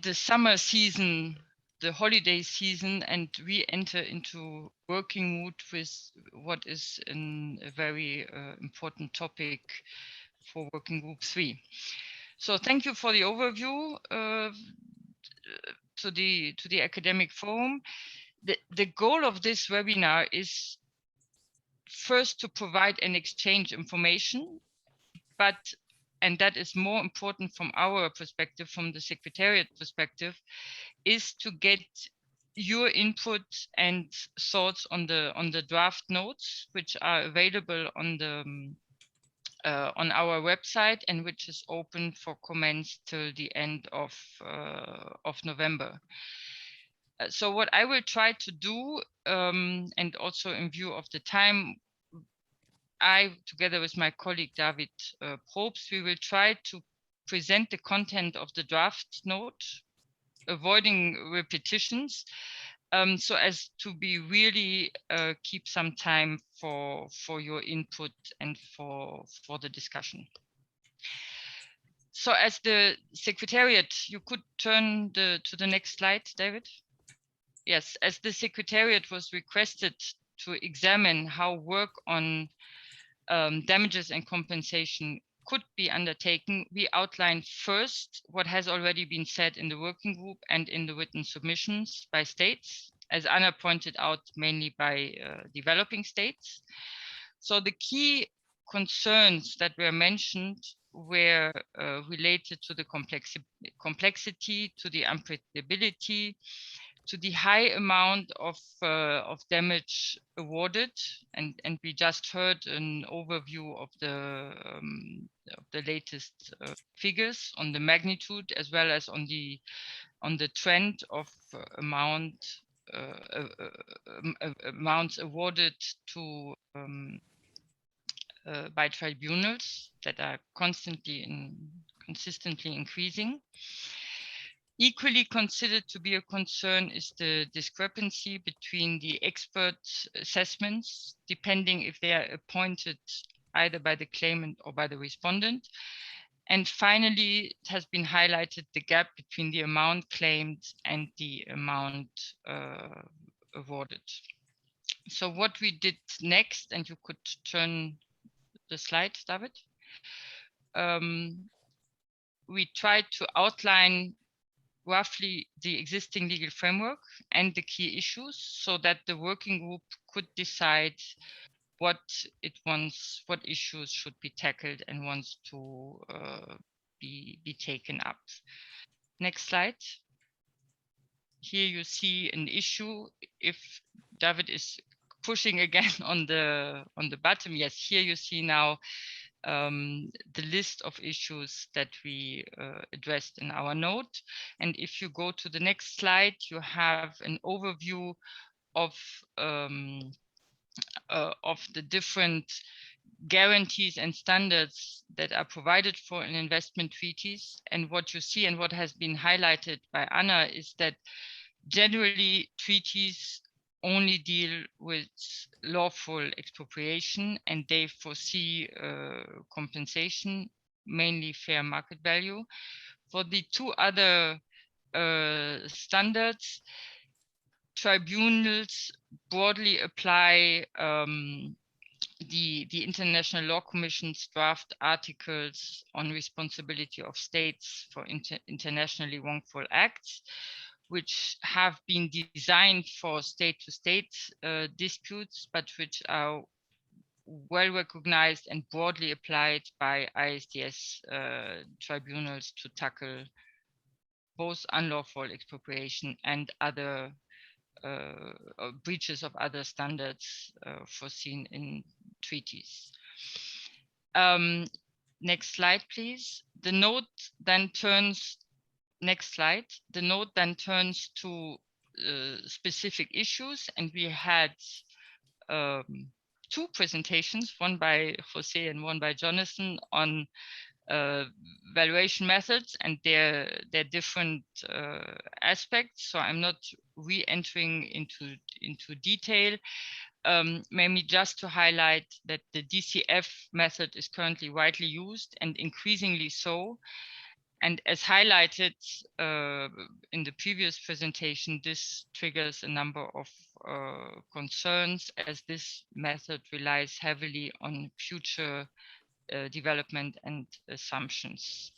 the summer season, the holiday season, and re-enter into working mood with what is a very important topic for Working Group 3. So thank you for the overview to the Academic Forum. The goal of this webinar is first to provide and exchange information, and that is more important from our perspective, from the Secretariat perspective, is to get your input and thoughts on the draft notes, which are available on our website and which is open for comments till the end of November. So what I will try to do, and also in view of the time, I, together with my colleague David Probst, we will try to present the content of the draft note, avoiding repetitions, so as to be really keep some time for your input and for the discussion. So as the Secretariat, you could turn to the next slide, David. Yes, as the Secretariat was requested to examine how work on damages and compensation could be undertaken, we outlined first what has already been said in the working group and in the written submissions by states, as Anna pointed out, mainly by developing states. So the key concerns that were mentioned were related to the complexity, to the unpredictability, to the high amount of damage awarded, and we just heard an overview of the latest figures on the magnitude as well as on the trend of amounts awarded to by tribunals that are consistently increasing. Equally considered to be a concern is the discrepancy between the expert assessments, depending if they are appointed either by the claimant or by the respondent. And finally, it has been highlighted the gap between the amount claimed and the amount awarded. So what we did next, and you could turn the slide, David. We tried to outline roughly the existing legal framework and the key issues so that the working group could decide what issues should be tackled and wants to be taken up. Next slide. Here you see an issue. If David is pushing again on the bottom, yes, here you see now the list of issues that we addressed in our note. And if you go to the next slide, you have an overview of the different guarantees and standards that are provided for in investment treaties. And what you see and what has been highlighted by Anna is that generally treaties only deal with lawful expropriation, and they foresee compensation, mainly fair market value. For the two other standards, tribunals broadly apply the International Law Commission's draft articles on responsibility of states for internationally wrongful acts, which have been designed for state-to-state disputes, but which are well recognized and broadly applied by ISDS tribunals to tackle both unlawful expropriation and other breaches of other standards foreseen in treaties. Next slide, please. The note then turns, next slide. The note then turns to specific issues, and we had two presentations, one by Jose and one by Jonathan, on valuation methods and their different aspects. So I'm not re-entering into detail. Maybe just to highlight that the DCF method is currently widely used and increasingly so. And as highlighted in the previous presentation, this triggers a number of concerns, as this method relies heavily on future development and assumptions.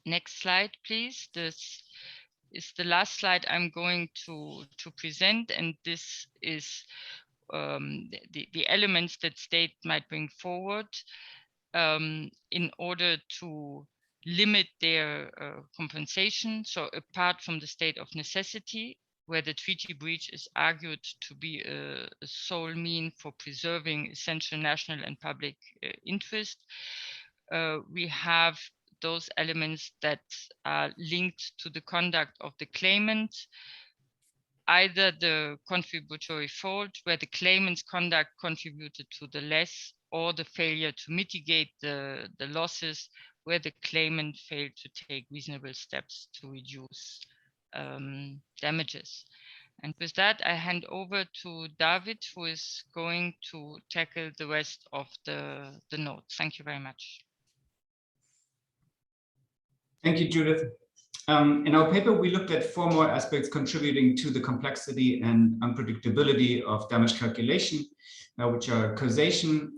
Next slide, please. This is the last slide I'm going to present, and this is the elements that state might bring forward in order to limit their compensation. So apart from the state of necessity, where the treaty breach is argued to be a sole mean for preserving essential national and public interest, we have those elements that are linked to the conduct of the claimant, either the contributory fault, where the claimant's conduct contributed to the loss, or the failure to mitigate the losses, where the claimant failed to take reasonable steps to reduce damages. And with that, I hand over to David, who is going to tackle the rest of the notes. Thank you very much. Thank you, Judith. In our paper, we looked at 4 more aspects contributing to the complexity and unpredictability of damage calculation, which are causation,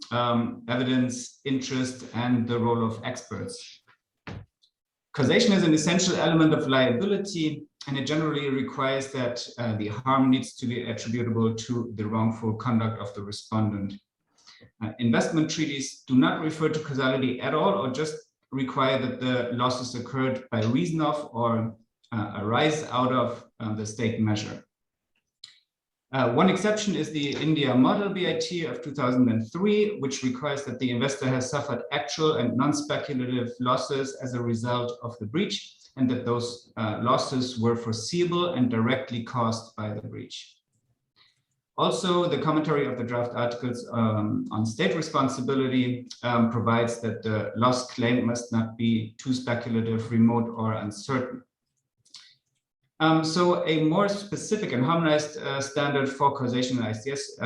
evidence, interest, and the role of experts. Causation is an essential element of liability, and it generally requires that the harm needs to be attributable to the wrongful conduct of the respondent. Investment treaties do not refer to causality at all, or just require that the losses occurred by reason of or arise out of the state measure. One exception is the India Model BIT of 2003, which requires that the investor has suffered actual and non-speculative losses as a result of the breach, and that those losses were foreseeable and directly caused by the breach. Also, the commentary of the draft articles on state responsibility provides that the loss claim must not be too speculative, remote, or uncertain. So a more specific and harmonized standard for causation in ISDS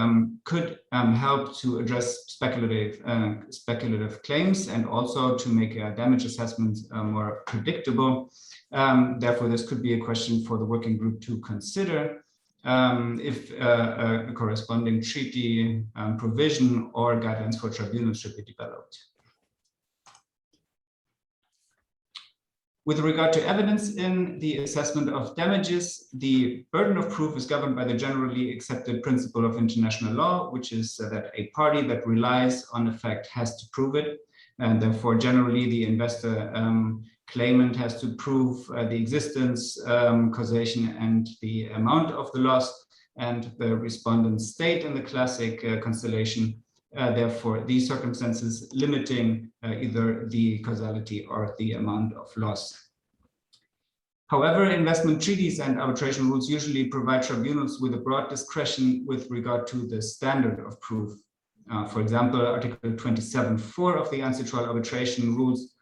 could help to address speculative claims, and also to make damage assessments more predictable. Therefore, this could be a question for the working group to consider. If a corresponding treaty provision or guidelines for tribunals should be developed. With regard to evidence in the assessment of damages, the burden of proof is governed by the generally accepted principle of international law, which is that a party that relies on a fact has to prove it. And therefore, generally, the investor claimant has to prove the existence, causation, and the amount of the loss, and the respondent state in the classic constellation. Therefore, these circumstances limiting either the causality or the amount of loss. However, investment treaties and arbitration rules usually provide tribunals with a broad discretion with regard to the standard of proof. For example, Article 27.4 of the UNCITRAL arbitration rules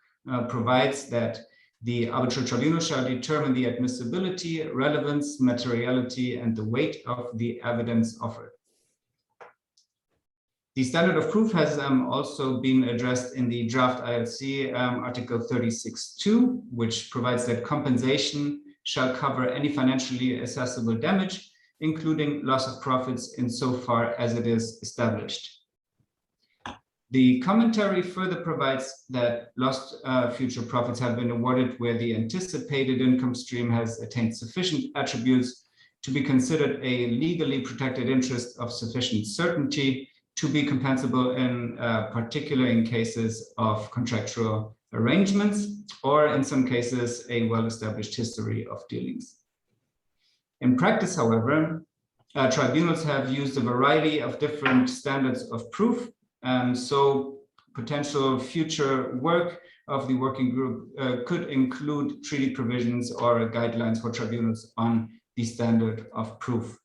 provides that the arbitral tribunal shall determine the admissibility, relevance, materiality, and the weight of the evidence offered. The standard of proof has also been addressed in the draft ILC Article 36.2, which provides that compensation shall cover any financially assessable damage, including loss of profits insofar as it is established. The commentary further provides that lost future profits have been awarded where the anticipated income stream has attained sufficient attributes to be considered a legally protected interest of sufficient certainty to be compensable, in particular in cases of contractual arrangements, or in some cases a well-established history of dealings. In practice, however, tribunals have used a variety of different standards of proof. So potential future work of the working group could include treaty provisions or guidelines for tribunals on the standard of proof.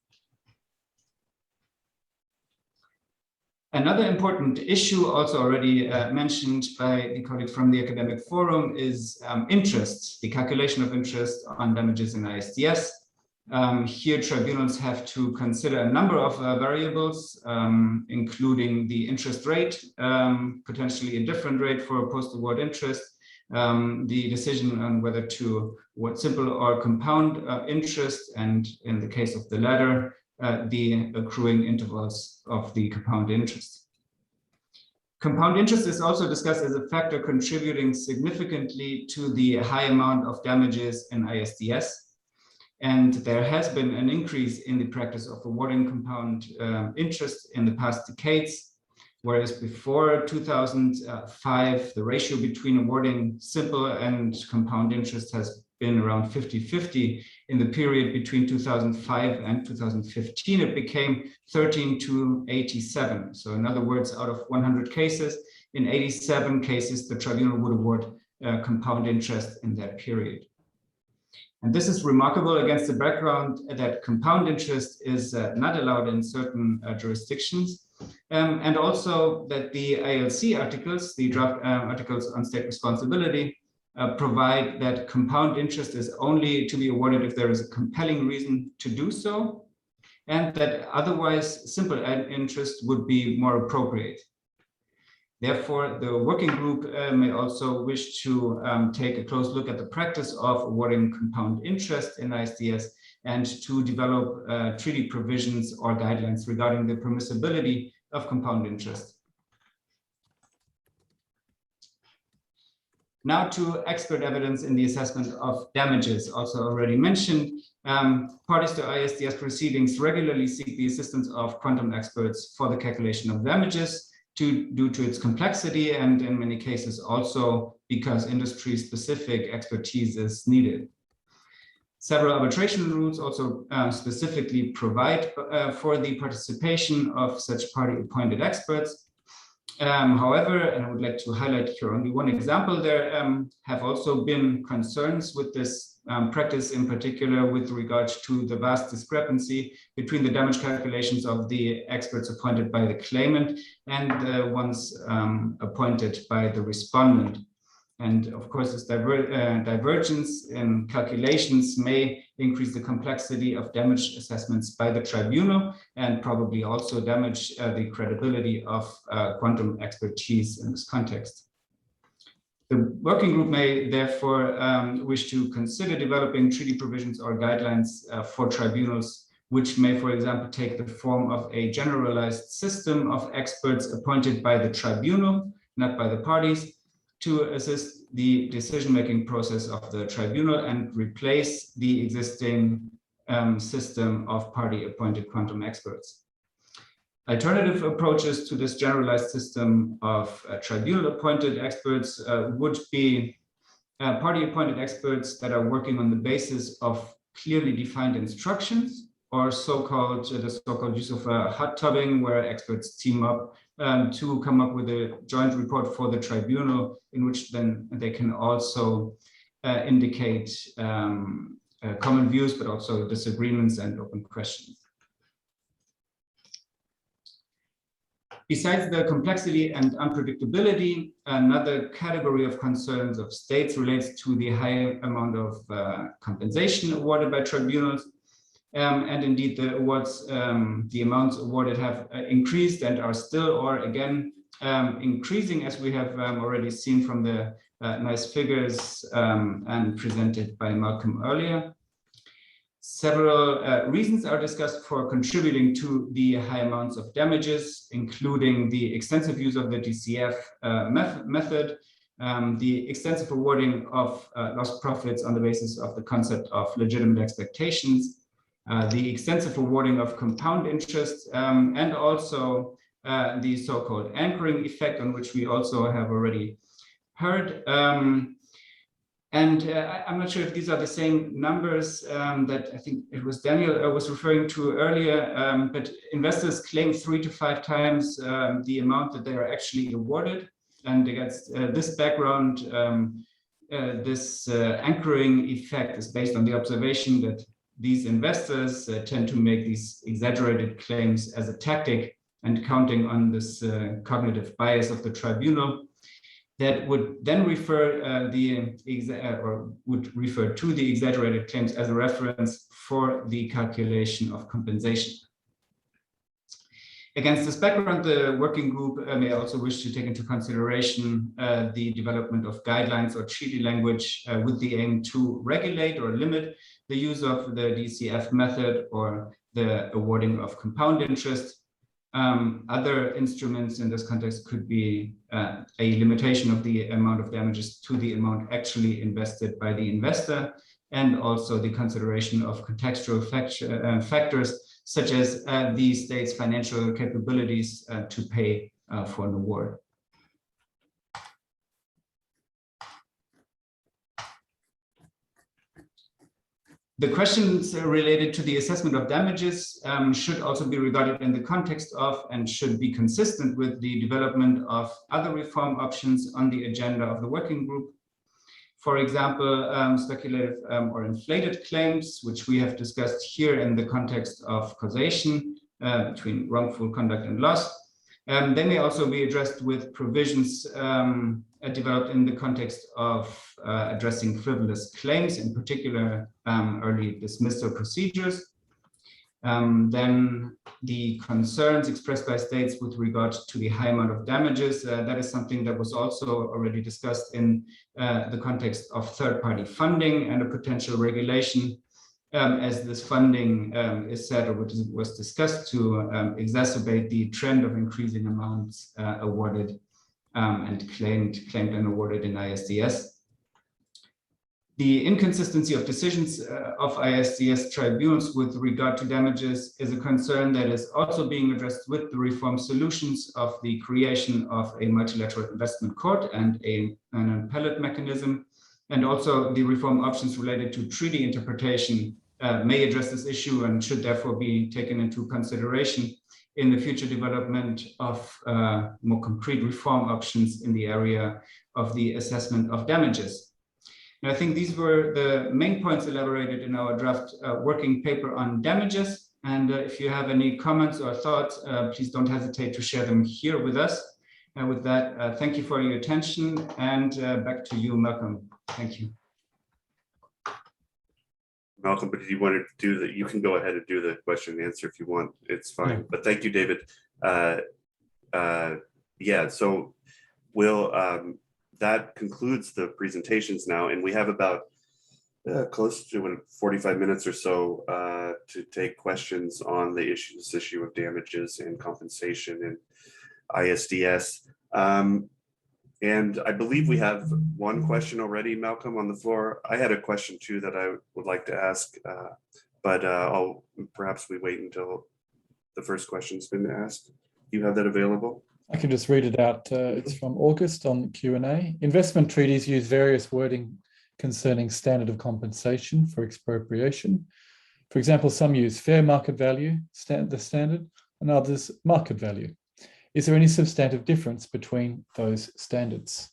Another important issue, also already mentioned by the colleague from the Academic Forum, is interest, the calculation of interest on damages in ISDS. Here, tribunals have to consider a number of variables, including the interest rate, potentially a different rate for post-award interest, the decision on whether to award simple or compound interest, and in the case of the latter, the accruing intervals of the compound interest. Compound interest is also discussed as a factor contributing significantly to the high amount of damages in ISDS. And there has been an increase in the practice of awarding compound interest in the past decades, whereas before 2005, the ratio between awarding simple and compound interest has been around 50-50. In the period between 2005 and 2015, it became 13-87. So in other words, out of 100 cases, in 87 cases, the tribunal would award compound interest in that period. And this is remarkable against the background that compound interest is not allowed in certain jurisdictions, and also that the ILC articles, the draft articles on state responsibility, provide that compound interest is only to be awarded if there is a compelling reason to do so, and that otherwise simple interest would be more appropriate. Therefore, the working group may also wish to take a close look at the practice of awarding compound interest in ISDS and to develop treaty provisions or guidelines regarding the permissibility of compound interest. Now to expert evidence in the assessment of damages, also already mentioned. Parties to ISDS proceedings regularly seek the assistance of quantum experts for the calculation of damages due to its complexity, and in many cases also because industry-specific expertise is needed. Several arbitration rules also specifically provide for the participation of such party-appointed experts. However, and I would like to highlight here only one example, there have also been concerns with this practice, in particular with regards to the vast discrepancy between the damage calculations of the experts appointed by the claimant and the ones appointed by the respondent. And of course, this divergence in calculations may increase the complexity of damage assessments by the tribunal and probably also damage the credibility of quantum expertise in this context. The working group may therefore wish to consider developing treaty provisions or guidelines for tribunals, which may, for example, take the form of a generalized system of experts appointed by the tribunal, not by the parties, to assist the decision-making process of the tribunal and replace the existing system of party-appointed quantum experts. Alternative approaches to this generalized system of tribunal-appointed experts would be party-appointed experts that are working on the basis of clearly defined instructions, or the so-called use of hot tubbing, where experts team up to come up with a joint report for the tribunal, in which then they can also indicate common views, but also disagreements and open questions. Besides the complexity and unpredictability, another category of concerns of states relates to the high amount of compensation awarded by tribunals. And indeed, the awards, the amounts awarded have increased and are still, or again, increasing, as we have already seen from the nice figures and presented by Malcolm earlier. Several reasons are discussed for contributing to the high amounts of damages, including the extensive use of the DCF method, the extensive awarding of lost profits on the basis of the concept of legitimate expectations, the extensive awarding of compound interest, and also the so-called anchoring effect, on which we also have already heard. I'm not sure if these are the same numbers that I think it was Daniel was referring to earlier, but investors claim 3 to 5 times the amount that they are actually awarded. And against this background, this anchoring effect is based on the observation that these investors tend to make these exaggerated claims as a tactic and counting on this cognitive bias of the tribunal, that would then refer would refer to the exaggerated claims as a reference for the calculation of compensation. Against this background, the working group may also wish to take into consideration the development of guidelines or treaty language with the aim to regulate or limit the use of the DCF method or the awarding of compound interest. Other instruments in this context could be a limitation of the amount of damages to the amount actually invested by the investor, and also the consideration of contextual factors such as the state's financial capabilities to pay for an award. The questions related to the assessment of damages should also be regarded in the context of and should be consistent with the development of other reform options on the agenda of the working group. For example, speculative or inflated claims, which we have discussed here in the context of causation between wrongful conduct and loss. They may also be addressed with provisions developed in the context of addressing frivolous claims, in particular early dismissal procedures. Then the concerns expressed by states with regard to the high amount of damages, that is something that was also already discussed in the context of third-party funding and a potential regulation, as this funding is said or was discussed to exacerbate the trend of increasing amounts awarded and claimed and awarded in ISDS. The inconsistency of decisions of ISDS tribunals with regard to damages is a concern that is also being addressed with the reform solutions of the creation of a multilateral investment court and an appellate mechanism. And also the reform options related to treaty interpretation may address this issue and should therefore be taken into consideration in the future development of more concrete reform options in the area of the assessment of damages. And I think these were the main points elaborated in our draft working paper on damages. And if you have any comments or thoughts, please don't hesitate to share them here with us. And with that, thank you for your attention, and back to you, Malcolm. Thank you. Malcolm, but if you want to do that, you can go ahead and do the question and answer if you want. It's fine. Yeah. But thank you, David. Yeah, so we'll that concludes the presentations now, and we have about close to 45 minutes or so to take questions on the issue of damages and compensation and ISDS. And I believe we have one question already, Malcolm, on the floor. I had a question too that I would like to ask, but perhaps we wait until the first question's been asked. Do you have that available? I can just read it out. It's from August on Q&A. Investment treaties use various wording concerning standard of compensation for expropriation. For example, some use fair market value, the standard, and others market value. Is there any substantive difference between those standards?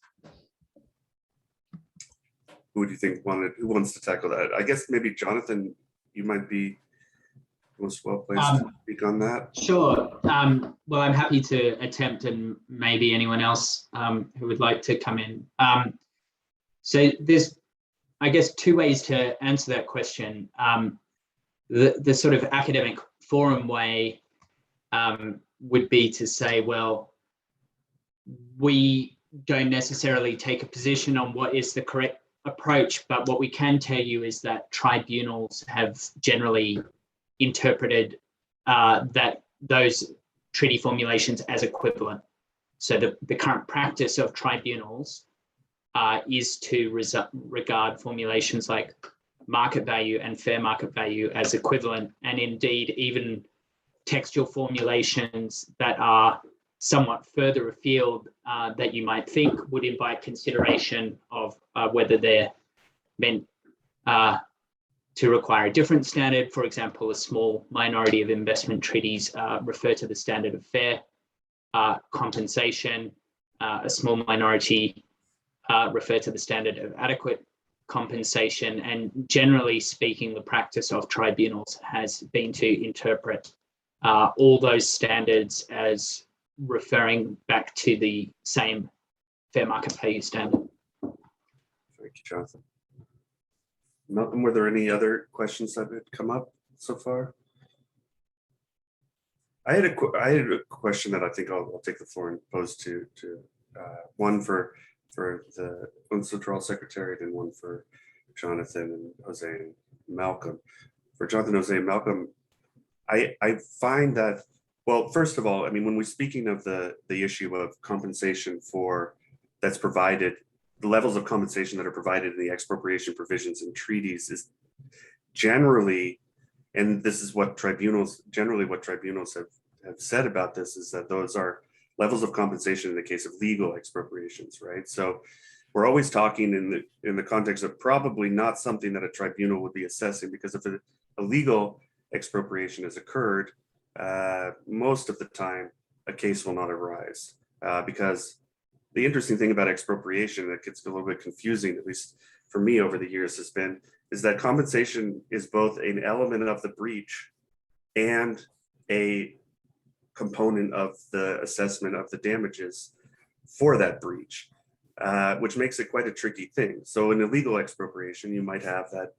Who do you think who wants to tackle that? I guess maybe Jonathan, you might be most well placed to speak on that. Sure. Well, I'm happy to attempt, and maybe anyone else who would like to come in. So there's, I guess, two ways to answer that question. The sort of academic forum way would be to say, well, we don't necessarily take a position on what is the correct approach, but what we can tell you is that tribunals have generally interpreted that those treaty formulations as equivalent. So the current practice of tribunals is to regard formulations like market value and fair market value as equivalent, and indeed even textual formulations that are somewhat further afield that you might think would invite consideration of whether they're meant to require a different standard. For example, a small minority of investment treaties refer to the standard of fair compensation. A small minority refer to the standard of adequate compensation. And generally speaking, the practice of tribunals has been to interpret all those standards as referring back to the same fair market value standard. Thank you, Jonathan. Malcolm, were there any other questions that had come up so far? I had a question that I think I'll take the floor and pose to one for the UNCITRAL Secretariat and one for Jonathan and Jose and Malcolm. For Jonathan, Jose, and Malcolm, I find that, well, first of all, I mean, when we're speaking of the issue of compensation that's provided, the levels of compensation that are provided in the expropriation provisions and treaties is generally, and this is what tribunals have said about this, is that those are levels of compensation in the case of legal expropriations, right? So we're always talking in the context of probably not something that a tribunal would be assessing, because if a legal expropriation has occurred, most of the time a case will not arise, because the interesting thing about expropriation that gets a little bit confusing, at least for me over the years, is that compensation is both an element of the breach and a component of the assessment of the damages for that breach, which makes it quite a tricky thing. So in a legal expropriation, you might have that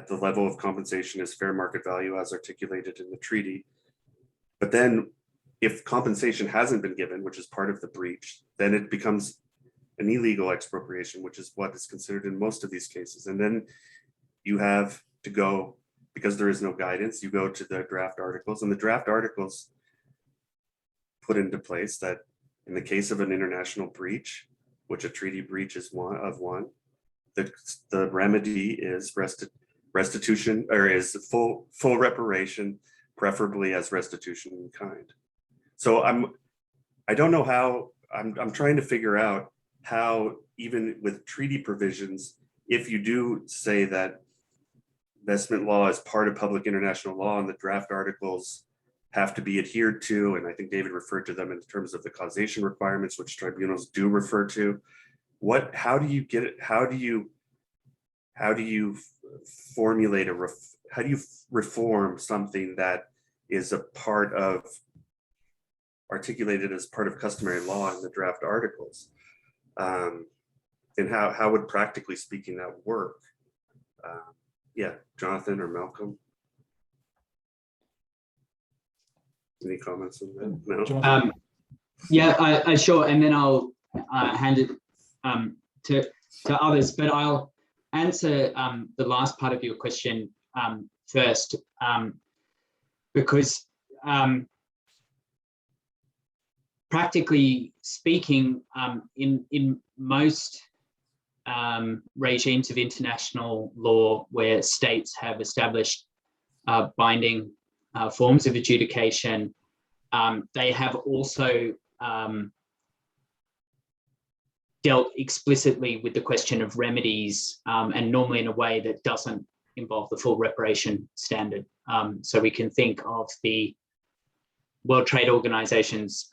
the level of compensation is fair market value as articulated in the treaty. But then if compensation hasn't been given, which is part of the breach, then it becomes an illegal expropriation, which is what is considered in most of these cases. And then you have to go, because there is no guidance, you go to the draft articles, and the draft articles put into place that in the case of an international breach, which a treaty breach is one, the remedy is restitution, or is full reparation, preferably as restitution in kind. So I don't know how, I'm trying to figure out how, even with treaty provisions, if you do say that investment law is part of public international law and the draft articles have to be adhered to, and I think David referred to them in terms of the causation requirements, which tribunals do refer to, how do you get it? How do you formulate how do you reform something that is a part of, articulated as part of customary law in the draft articles? And how would, practically speaking, that work? Yeah, Jonathan or Malcolm? Any comments on that? No? Yeah, I sure, and then I'll hand it to others, but I'll answer the last part of your question first, because practically speaking, in most regimes of international law where states have established binding forms of adjudication, they have also dealt explicitly with the question of remedies, and normally in a way that doesn't involve the full reparation standard. So we can think of the World Trade Organization's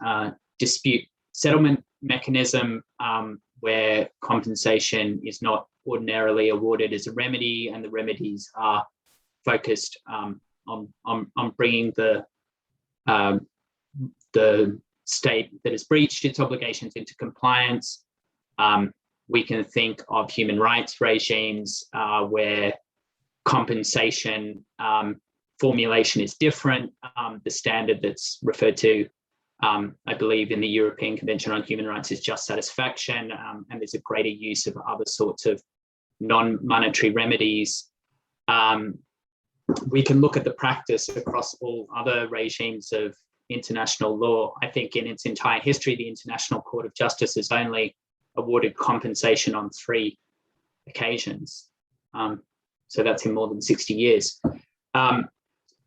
dispute settlement mechanism, where compensation is not ordinarily awarded as a remedy, and the remedies are focused on bringing the state that has breached its obligations into compliance. We can think of human rights regimes where compensation formulation is different. The standard that's referred to, I believe, in the European Convention on Human Rights is just satisfaction, and there's a greater use of other sorts of non-monetary remedies. We can look at the practice across all other regimes of international law. I think in its entire history, the International Court of Justice has only awarded compensation on 3 occasions. So that's in more than 60 years.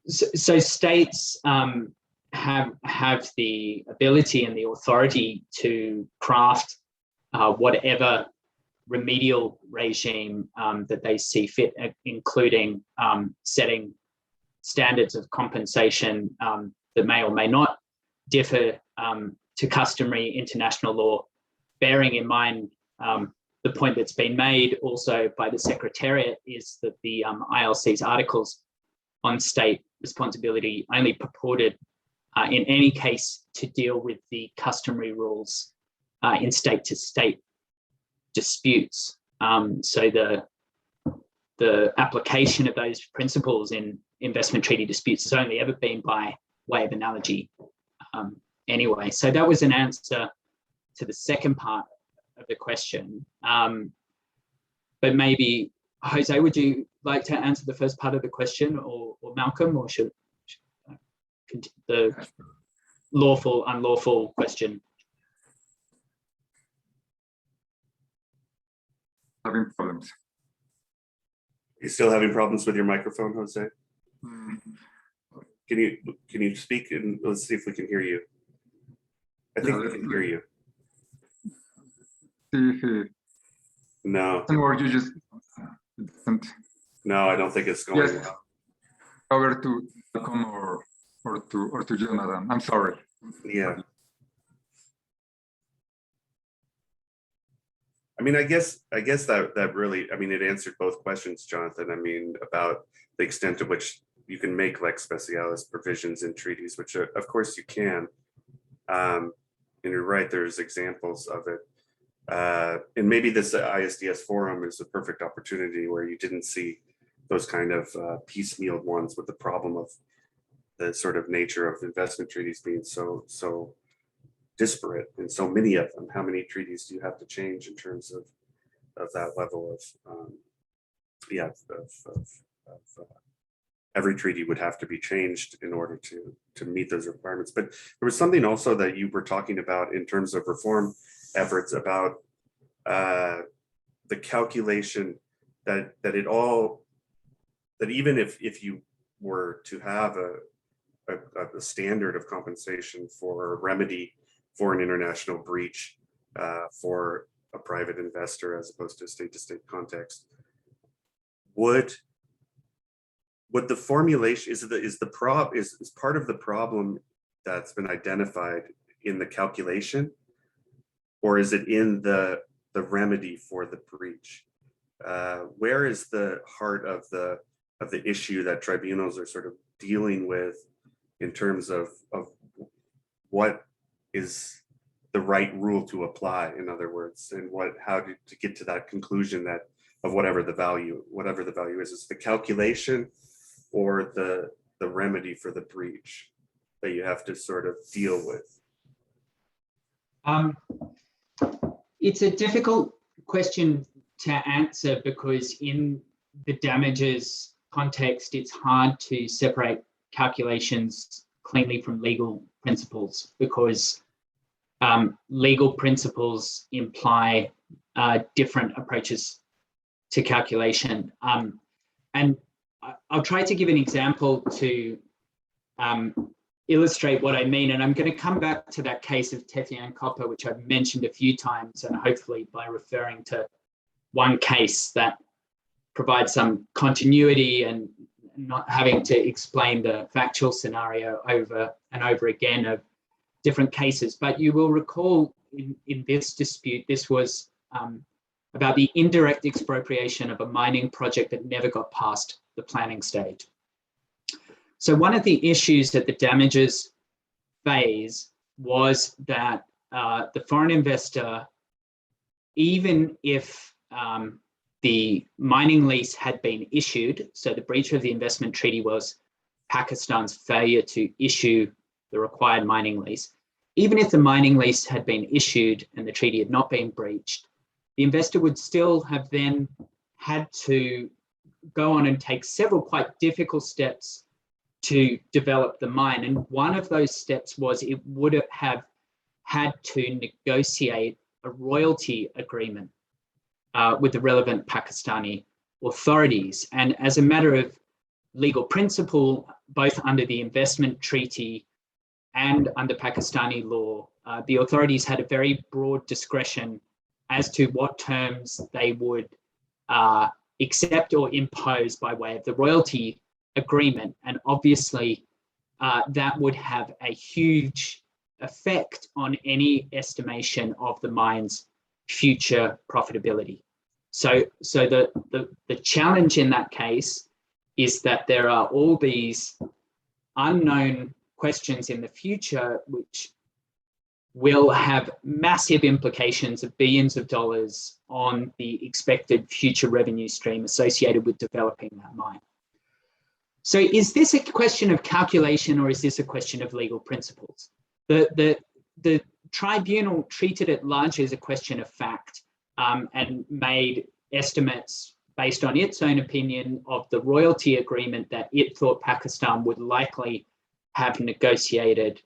So states have the ability and the authority to craft whatever remedial regime that they see fit, including setting standards of compensation that may or may not differ to customary international law, bearing in mind the point that's been made also by the Secretariat is that the ILC's articles on state responsibility only purported in any case to deal with the customary rules in state-to-state disputes. So the application of those principles in investment treaty disputes has only ever been by way of analogy anyway. So that was an answer to the second part of the question. But maybe, Jose, would you like to answer the first part of the question, or Malcolm, or should the lawful, unlawful question? Having problems. You still having problems with your microphone, Jose? Mm. Can you speak, and let's see if we can hear you. I think we can hear you. See if it No, doesn't work, you just doesn't. no, I don't think it's going. Yes. Over to Malcolm or to Jonathan. I'm sorry. Yeah. I mean, I guess that really, I mean, it answered both questions, Jonathan. I mean, about the extent to which you can make lex specialis provisions in treaties, which of course you can. And you're right, there's examples of it. And maybe this ISDS forum is a perfect opportunity where you didn't see those kind of piecemeal ones, with the problem of the sort of nature of investment treaties being so disparate, and so many of them. How many treaties do you have to change in terms of that level of every treaty would have to be changed in order to meet those requirements. But there was something also that you were talking about in terms of reform efforts, about the calculation that even if you were to have a standard of compensation for a remedy for an international breach for a private investor as opposed to a state-to-state context, would the formulation is part of the problem that's been identified in the calculation, or is it in the remedy for the breach? Where is the heart of the issue that tribunals are sort of dealing with in terms of what is the right rule to apply, in other words, and how to get to that conclusion that of whatever the value is the calculation or the remedy for the breach that you have to sort of deal with? It's a difficult question to answer, because in the damages context, it's hard to separate calculations cleanly from legal principles, because legal principles imply different approaches to calculation. And I'll try to give an example to illustrate what I mean. And I'm going to come back to that case of Tethyan Copper, which I've mentioned a few times, and hopefully by referring to one case that provides some continuity and not having to explain the factual scenario over and over again of different cases. But you will recall in this dispute, this was about the indirect expropriation of a mining project that never got past the planning stage. So one of the issues at the damages phase was that the foreign investor, even if the mining lease had been issued, so the breach of the investment treaty was Pakistan's failure to issue the required mining lease, even if the mining lease had been issued and the treaty had not been breached, the investor would still have then had to go on and take several quite difficult steps to develop the mine. And one of those steps was it would have had to negotiate a royalty agreement with the relevant Pakistani authorities. And as a matter of legal principle, both under the investment treaty and under Pakistani law, the authorities had a very broad discretion as to what terms they would accept or impose by way of the royalty agreement. And obviously, that would have a huge effect on any estimation of the mine's future profitability. So the challenge in that case is that there are all these unknown questions in the future, which will have massive implications of billions of dollars on the expected future revenue stream associated with developing that mine. So is this a question of calculation, or is this a question of legal principles? The tribunal treated it largely as a question of fact, and made estimates based on its own opinion of the royalty agreement that it thought Pakistan would likely have negotiated,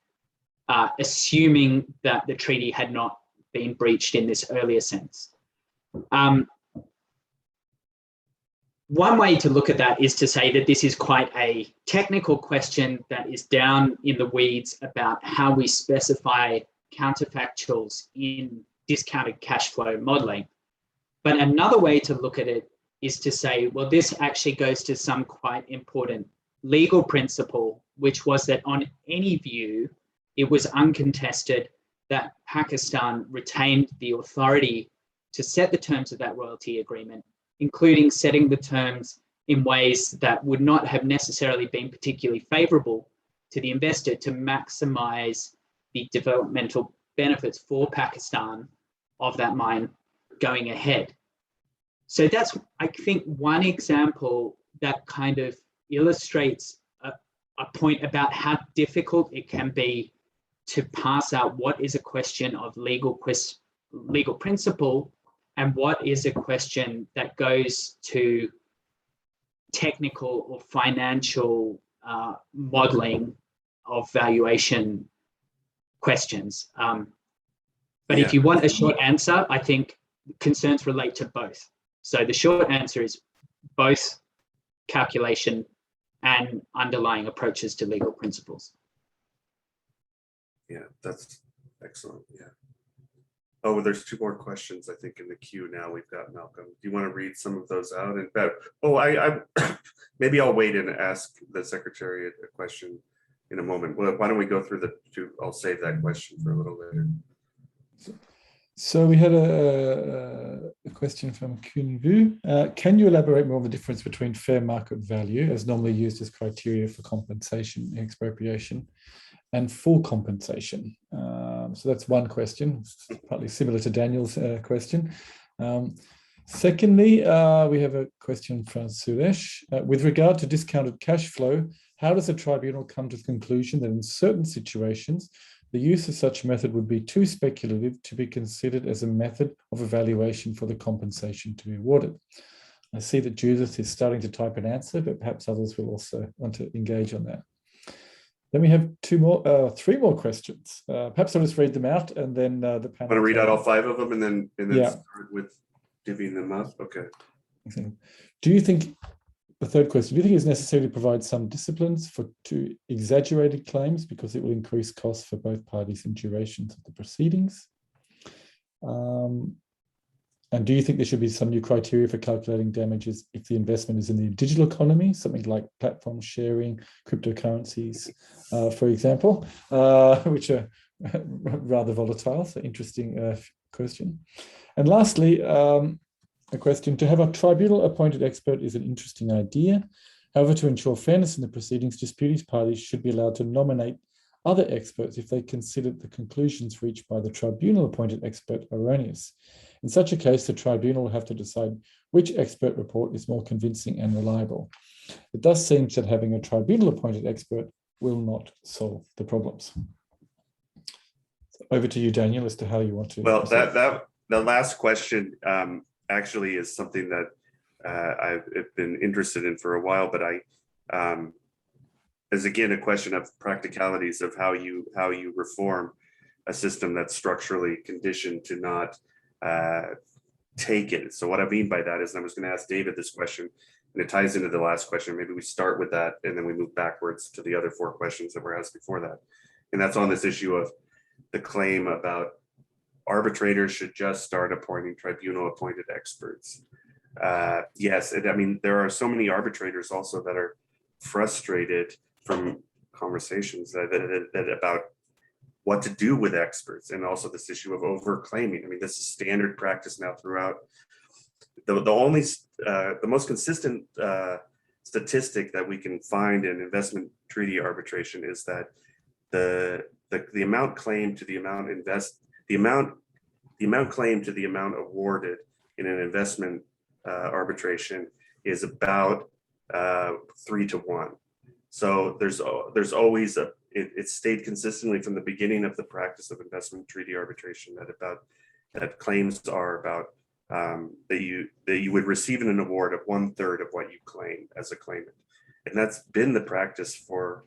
assuming that the treaty had not been breached in this earlier sense. One way to look at that is to say that this is quite a technical question that is down in the weeds about how we specify counterfactuals in discounted cash flow modeling. But another way to look at it is to say, well, this actually goes to some quite important legal principle, which was that on any view, it was uncontested that Pakistan retained the authority to set the terms of that royalty agreement, including setting the terms in ways that would not have necessarily been particularly favorable to the investor to maximize the developmental benefits for Pakistan of that mine going ahead. So that's, I think, one example that kind of illustrates a point about how difficult it can be to parse out what is a question of legal principle and what is a question that goes to technical or financial modeling of valuation questions. But if you want a short answer, I think concerns relate to both. So the short answer is both calculation and underlying approaches to legal principles. Yeah, that's excellent. Yeah. Oh, there's two more questions, I think, in the queue now. We've got Malcolm. Do you want to read some of those out? And I maybe I'll wait and ask the Secretariat a question in a moment. Well, why don't we go through the two? I'll save that question for a little later. So we had a question from Kun Vu. Can you elaborate more on the difference between fair market value, as normally used as criteria for compensation expropriation, and full compensation? So that's one question, it's partly similar to Daniel's question. Secondly, we have a question from Suresh. With regard to discounted cash flow, how does the tribunal come to the conclusion that in certain situations, the use of such method would be too speculative to be considered as a method of evaluation for the compensation to be awarded? I see that Judith is starting to type an answer, but perhaps others will also want to engage on that. Then we have three more questions. Perhaps I'll just read them out, and then the panel. Want to read out all five of them, and then start with divvying them up? Okay. Do you think, the third question, do you think it's necessary to provide some disciplines for two exaggerated claims because it will increase costs for both parties and durations of the proceedings? And do you think there should be some new criteria for calculating damages if the investment is in the digital economy, something like platform sharing, cryptocurrencies, for example, which are rather volatile? So interesting question. And lastly, a question: to have a tribunal appointed expert is an interesting idea. However, to ensure fairness in the proceedings, disputed parties should be allowed to nominate other experts if they consider the conclusions reached by the tribunal appointed expert erroneous. In such a case, the tribunal will have to decide which expert report is more convincing and reliable. It thus seems that having a tribunal appointed expert will not solve the problems. So over to you, Daniel, as to how you want to. Well, the last question actually is something that I've been interested in for a while, but is again a question of practicalities of how you reform a system that's structurally conditioned to not take it. So what I mean by that is, and I was going to ask David this question, and it ties into the last question. Maybe we start with that, and then we move backwards to the other four questions that were asked before that. And that's on this issue of the claim about arbitrators should just start appointing tribunal appointed experts. Yes, I mean, there are so many arbitrators also that are frustrated from conversations that about what to do with experts, and also this issue of overclaiming. I mean, this is standard practice now throughout. The most consistent statistic that we can find in investment treaty arbitration is that the amount claimed to the amount claimed to the amount awarded in an investment arbitration is about 3 to 1. So there's always it stayed consistently from the beginning of the practice of investment treaty arbitration that claims are about that you would receive an award of 1/3 of what you claim as a claimant, and that's been the practice for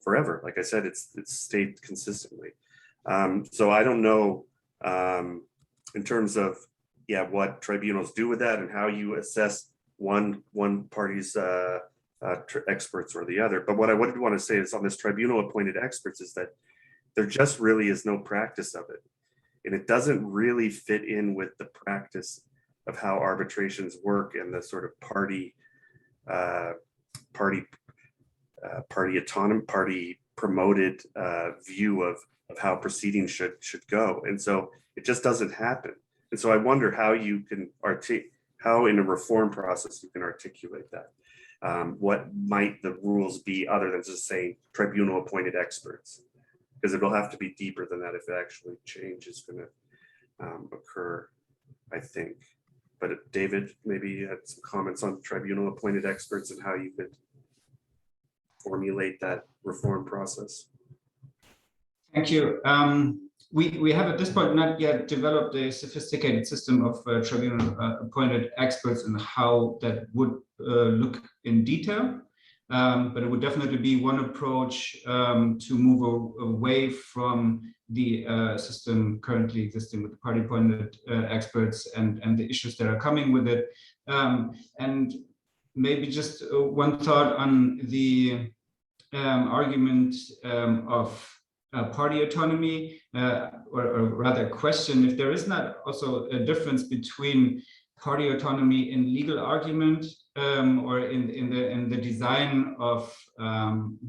forever. Like I said, it's stayed consistently. So I don't know in terms of what tribunals do with that and how you assess one party's experts or the other. But what I would want to say is on this tribunal appointed experts is that there just really is no practice of it. And it doesn't really fit in with the practice of how arbitrations work and the sort of party autonomy, party promoted view of how proceedings should go. And so it just doesn't happen. And so I wonder how you can how in a reform process you can articulate that. What might the rules be other than just saying tribunal appointed experts? Because it'll have to be deeper than that if actually change is going to occur, I think. But David, maybe you had some comments on tribunal appointed experts and how you could formulate that reform process. Thank you. We have at this point not yet developed a sophisticated system of tribunal appointed experts and how that would look in detail. But it would definitely be one approach to move away from the system currently existing with the party appointed experts and the issues that are coming with it. And maybe just one thought on the argument of party autonomy, or rather question if there is not also a difference between party autonomy in legal argument or in the design of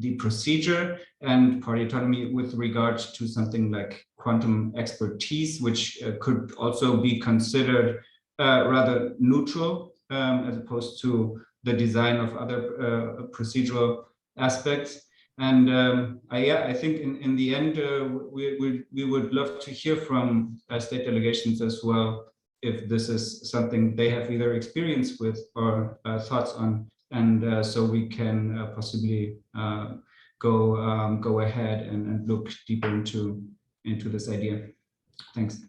the procedure, and party autonomy with regard to something like quantum expertise, which could also be considered rather neutral as opposed to the design of other procedural aspects. And I think in the end, we would love to hear from state delegations as well, if this is something they have either experience with or thoughts on, and so we can possibly go ahead and look deeper into this idea. Thanks.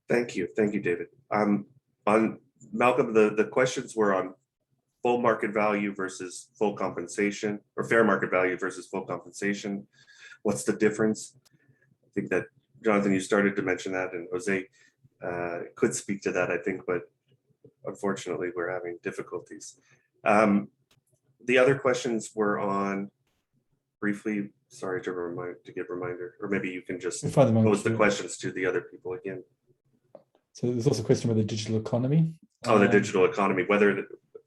Thank you, David. On Malcolm, the questions were on full market value versus full compensation, or fair market value versus full compensation. What's the difference? I think that Jonathan, you started to mention that, and Jose could speak to that, I think, but unfortunately we're having difficulties. The other questions were on, briefly, sorry to give reminder, or maybe you can just pose the questions to the other people again. So there's also a question about the digital economy. Oh, the digital economy,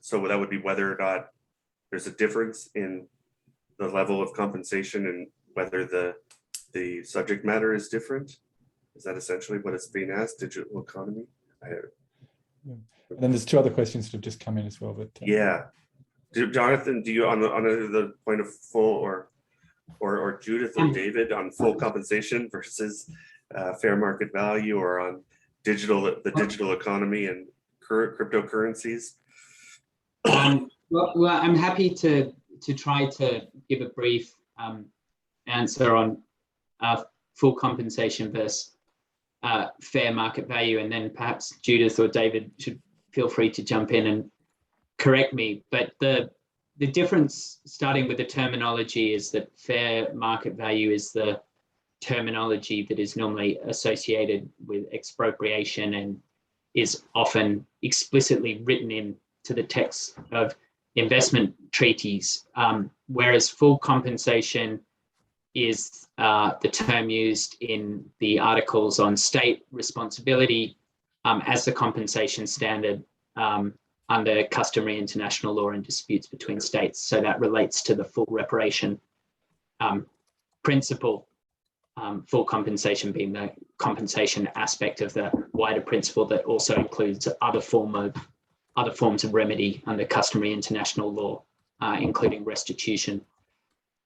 so that would be whether or not there's a difference in the level of compensation and whether the subject matter is different. Is that essentially what it's being asked, digital economy? And then there's two other questions that have just come in as well. But yeah, Jonathan, do you on the point of full, or Judith or David on full compensation versus fair market value, or on the digital economy and cryptocurrencies? Well, I'm happy to try to give a brief answer on full compensation versus fair market value, and then perhaps Judith or David should feel free to jump in and correct me. But the difference, starting with the terminology, is that fair market value is the terminology that is normally associated with expropriation and is often explicitly written into the text of investment treaties, whereas full compensation is the term used in the articles on state responsibility as the compensation standard under customary international law and disputes between states. So that relates to the full reparation principle, full compensation being the compensation aspect of the wider principle that also includes other form of other forms of remedy under customary international law, including restitution.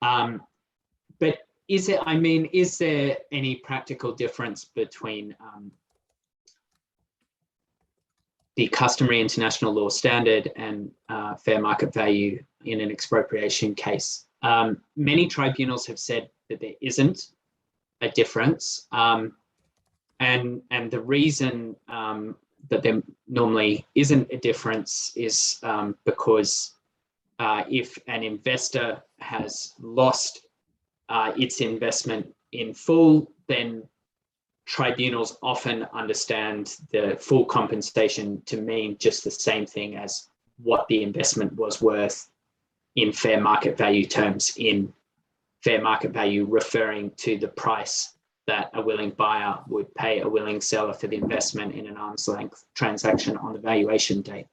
But is there any practical difference between the customary international law standard and fair market value in an expropriation case? Many tribunals have said that there isn't a difference. And the reason that there normally isn't a difference is because if an investor has lost its investment in full, then tribunals often understand the full compensation to mean just the same thing as what the investment was worth in fair market value terms, in fair market value referring to the price that a willing buyer would pay a willing seller for the investment in an arm's length transaction on the valuation date.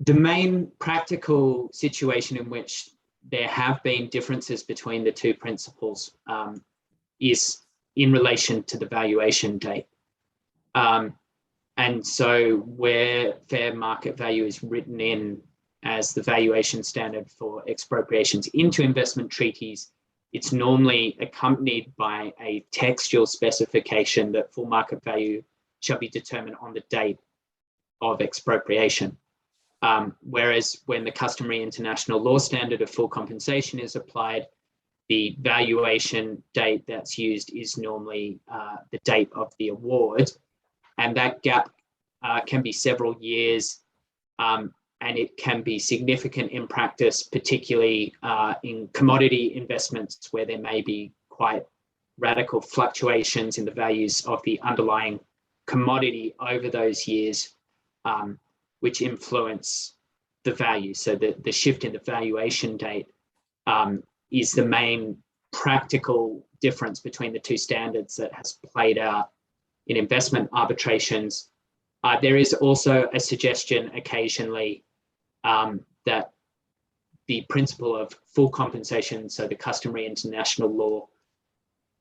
The main practical situation in which there have been differences between the two principles is in relation to the valuation date. And so where fair market value is written in as the valuation standard for expropriations into investment treaties, it's normally accompanied by a textual specification that full market value shall be determined on the date of expropriation. Whereas when the customary international law standard of full compensation is applied, the valuation date that's used is normally the date of the award. And that gap can be several years, and it can be significant in practice, particularly in commodity investments where there may be quite radical fluctuations in the values of the underlying commodity over those years, which influence the value. So the shift in the valuation date is the main practical difference between the two standards that has played out in investment arbitrations. There is also a suggestion occasionally that the principle of full compensation, so the customary international law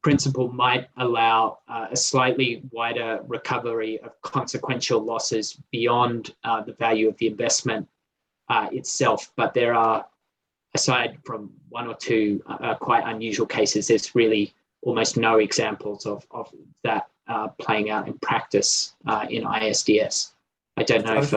principle, might allow a slightly wider recovery of consequential losses beyond the value of the investment itself. But there are, aside from one or two quite unusual cases, there's really almost no examples of that playing out in practice in ISDS. I don't know if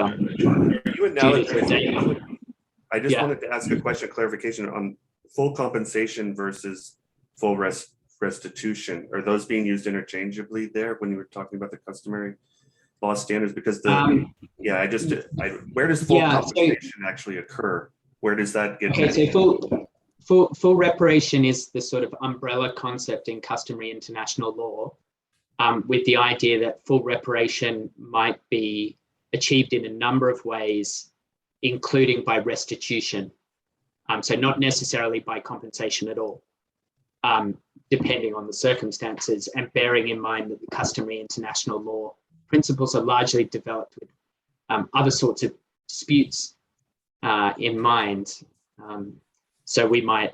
I just wanted to ask a question, clarification on full compensation versus full restitution. Are those being used interchangeably there when you were talking about the customary law standards? Because where does full compensation actually occur? Where does that get? Okay, so full reparation is the sort of umbrella concept in customary international law, with the idea that full reparation might be achieved in a number of ways, including by restitution. So not necessarily by compensation at all, depending on the circumstances, and bearing in mind that the customary international law principles are largely developed with other sorts of disputes in mind. So we might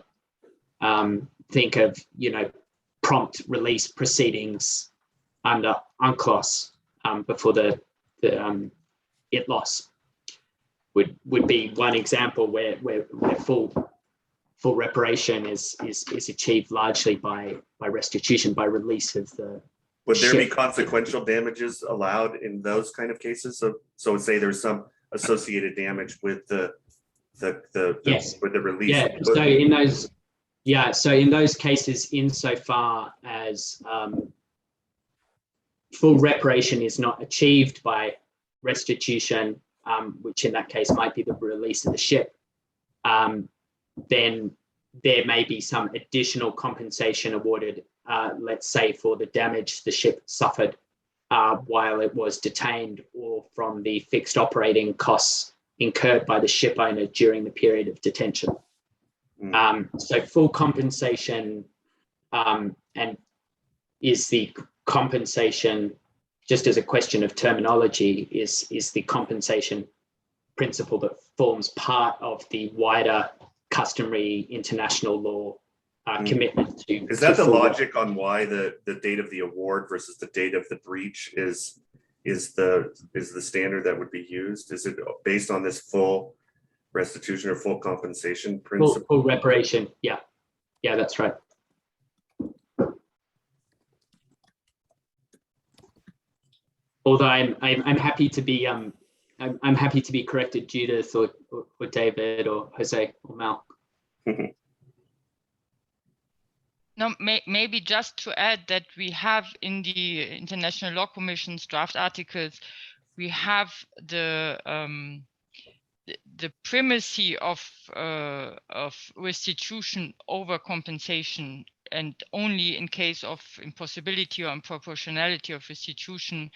think of, prompt release proceedings under UNCLOS before the it loss would be one example where full reparation is achieved largely by restitution, by release of the Would there be consequential damages allowed in those kind of cases? So say there's some associated damage with the with the release. So in those cases, insofar as full reparation is not achieved by restitution, which in that case might be the release of the ship, then there may be some additional compensation awarded, let's say for the damage the ship suffered while it was detained, or from the fixed operating costs incurred by the ship owner during the period of detention. So full compensation and is the compensation, just as a question of terminology, is the compensation principle that forms part of the wider customary international law commitment to. Is that the logic on why the date of the award versus the date of the breach is is the standard that would be used? Is it based on this full restitution or full compensation principle? Full reparation. Yeah, that's right. Although I'm happy to be I'm happy to be corrected, Judith or David or Jose or Mal. No, maybe just to add that we have in the International Law Commission's draft articles, we have the primacy of restitution over compensation, and only in case of impossibility or unproportionality of restitution,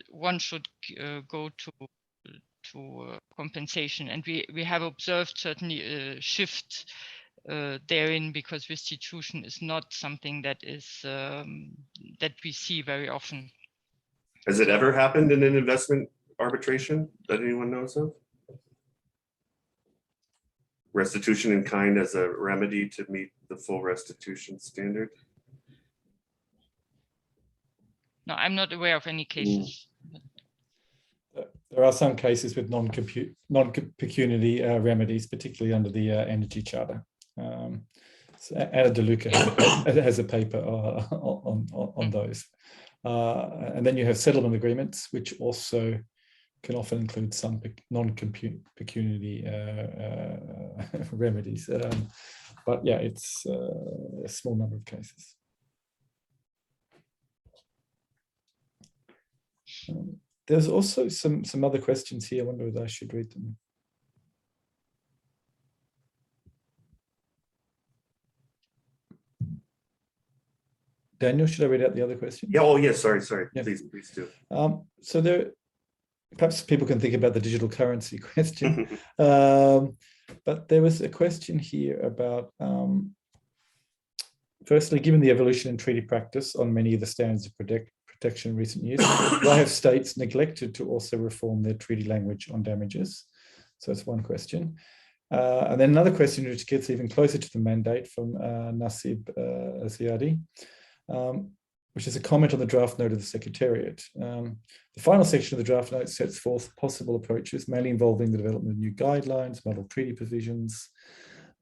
one should go to compensation. And we have observed certainly a shift therein, because restitution is not something that is that we see very often. Has it ever happened in an investment arbitration that anyone knows of? Restitution in kind as a remedy to meet the full restitution standard? No, I'm not aware of any cases. There are some cases with non-pecuniary remedies, particularly under the Energy Charter. So Anna DeLuca has a paper on those. And then you have settlement agreements, which also can often include some non-pecuniary remedies. But yeah, it's a small number of cases. There's also some other questions here. I wonder whether I should read them. Daniel, should I read out the other question? Yeah. Oh, yes. Sorry. Yeah. Please do. So there, perhaps people can think about the digital currency question. But there was a question here about, firstly, given the evolution in treaty practice on many of the standards of protection in recent years, why have states neglected to also reform their treaty language on damages? So that's one question. And then another question which gets even closer to the mandate from Nasib Ziadi, which is a comment on the draft note of the Secretariat. The final section of the draft note sets forth possible approaches, mainly involving the development of new guidelines, model treaty provisions.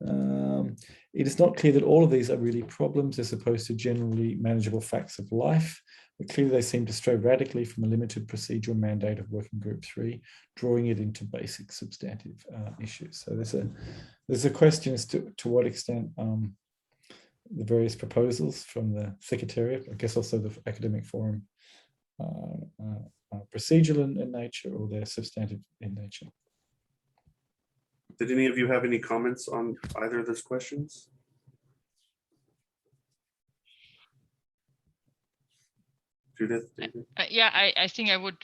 It is not clear that all of these are really problems as opposed to generally manageable facts of life, but clearly they seem to stray radically from a limited procedural mandate of Working Group 3, drawing it into basic substantive issues. So there's a question as to what extent the various proposals from the Secretariat, I guess also the Academic Forum, procedural in nature or they're substantive in nature. Did any of you have any comments on either of those questions? Judith? Yeah, I think I would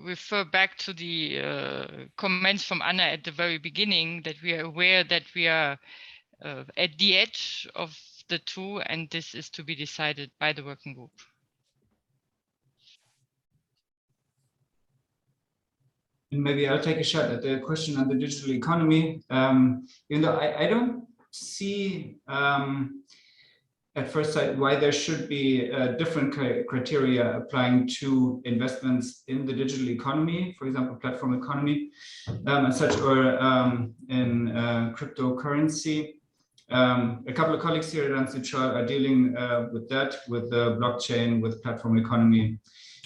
refer back to the comments from Anna at the very beginning, that we are aware that we are at the edge of the two, and this is to be decided by the working group. And maybe I'll take a shot at the question on the digital economy. You know, I don't see at first sight why there should be different criteria applying to investments in the digital economy, for example, platform economy, and such, or in cryptocurrency. A couple of colleagues here at UNCITRAL are dealing with that, with the blockchain, with platform economy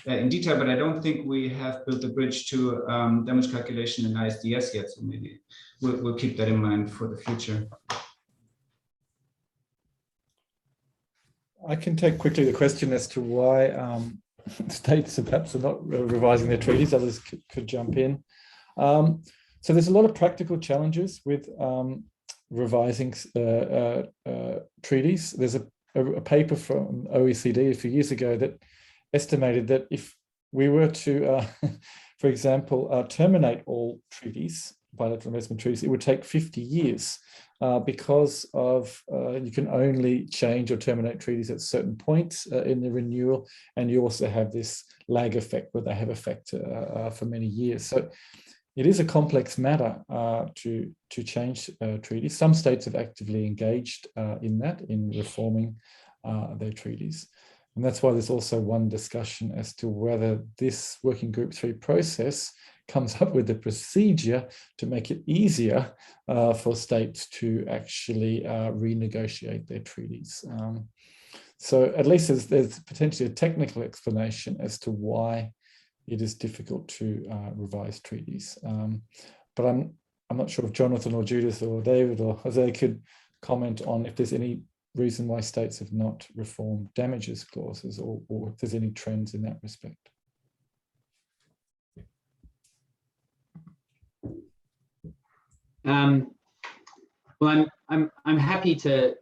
in detail, but I don't think we have built a bridge to damage calculation in ISDS yet, so maybe we'll keep that in mind for the future. I can take quickly the question as to why states perhaps are not revising their treaties. Others could jump in. So there's a lot of practical challenges with revising treaties. There's a paper from OECD a few years ago that estimated that if we were to, for example, terminate all treaties, bilateral investment treaties, it would take 50 years because of you can only change or terminate treaties at certain points in the renewal, and you also have this lag effect where they have effect for many years. So it is a complex matter to change treaties. Some states have actively engaged in reforming their treaties. And that's why there's also one discussion as to whether this Working Group 3 process comes up with a procedure to make it easier for states to actually renegotiate their treaties. So at least there's potentially a technical explanation as to why it is difficult to revise treaties. But I'm not sure if Jonathan or Judith or David or Jose could comment on if there's any reason why states have not reformed damages clauses, or if there's any trends in that respect. Well, I'm happy to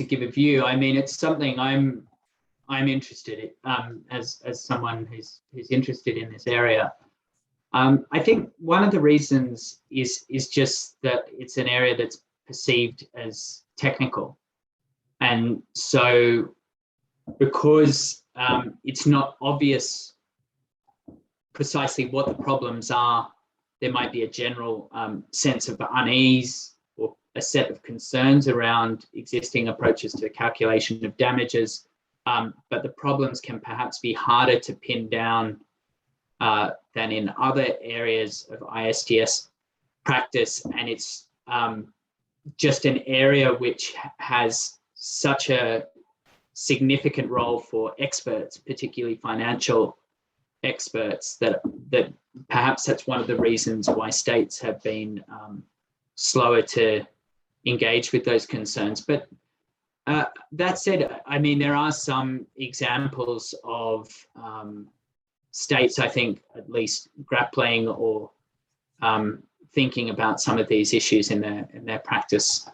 give a view. I mean, it's something I'm interested in as someone who's interested in this area. I think one of the reasons is just that it's an area that's perceived as technical, and so because it's not obvious precisely what the problems are, there might be a general sense of unease or a set of concerns around existing approaches to the calculation of damages. But the problems can perhaps be harder to pin down than in other areas of ISDS practice. And it's just an area which has such a significant role for experts, particularly financial experts, that perhaps that's one of the reasons why states have been slower to engage with those concerns. But that said, I mean, there are some examples of states, I think, at least grappling or thinking about some of these issues in their practice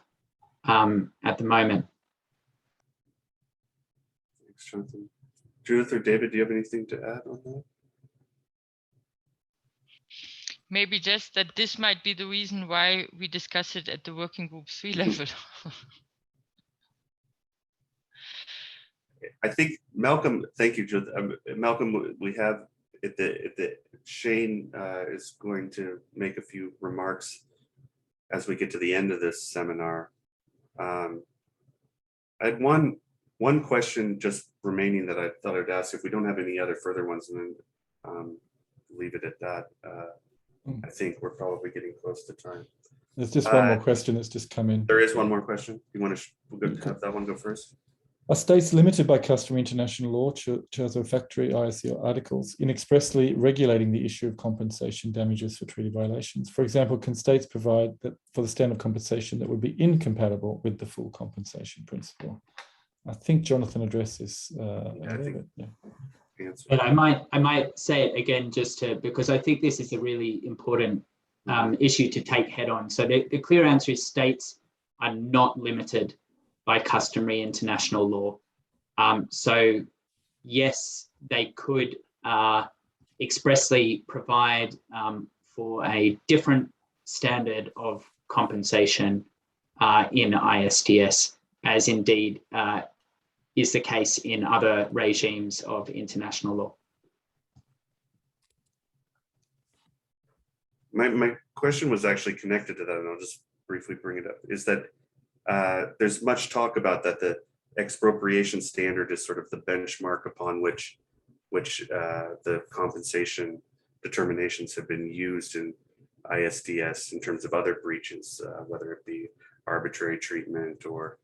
at the moment. Thanks, Jonathan. Judith or David, do you have anything to add on that? Maybe just that this might be the reason why we discuss it at the Working Group 3 level. I think Malcolm, thank you, Judith. Malcolm, we have Shane is going to make a few remarks as we get to the end of this seminar. I had one question just remaining that I thought I'd ask. If we don't have any other further ones, and then leave it at that. I think we're probably getting close to time. There's just one more question that's just come in. There is one more question. You want to have that one go first? Are states limited by customary international law, Charter Factory, ISCO articles, in expressly regulating the issue of compensation damages for treaty violations? For example, can states provide that for the standard compensation that would be incompatible with the full compensation principle? I think Jonathan addressed this. I think. Yeah. But I might say it again because I think this is a really important issue to take head on. So the clear answer is states are not limited by customary international law. So yes, they could expressly provide for a different standard of compensation in ISDS, as indeed is the case in other regimes of international law. My question was actually connected to that, and I'll just briefly bring it up, is that there's much talk about that the expropriation standard is sort of the benchmark upon which the compensation determinations have been used in ISDS in terms of other breaches, whether it be arbitrary treatment or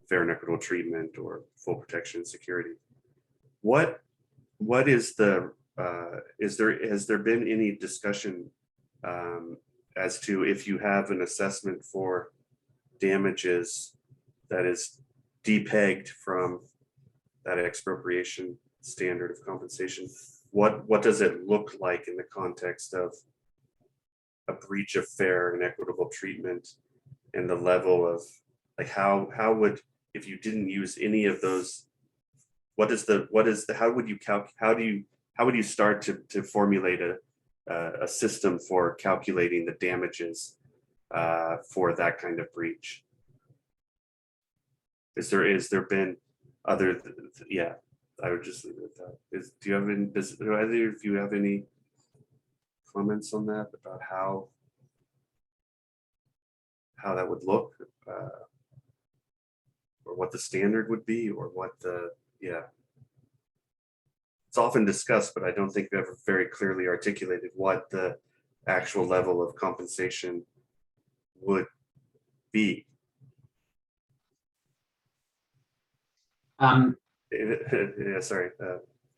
fair and equitable treatment or full protection and security. What is the has there been any discussion as to if you have an assessment for damages that is depegged from that expropriation standard of compensation? What does it look like in the context of a breach of fair and equitable treatment, and the level of, like, how would, if you didn't use any of those, how would you start to formulate a system for calculating the damages for that kind of breach? Is there been other? Yeah, I would just leave it at that. Do either of you have any comments on that about how that would look, or what the standard would be, or what the, yeah. it's often discussed, but I don't think we've ever very clearly articulated what the actual level of compensation would be. Yeah, sorry,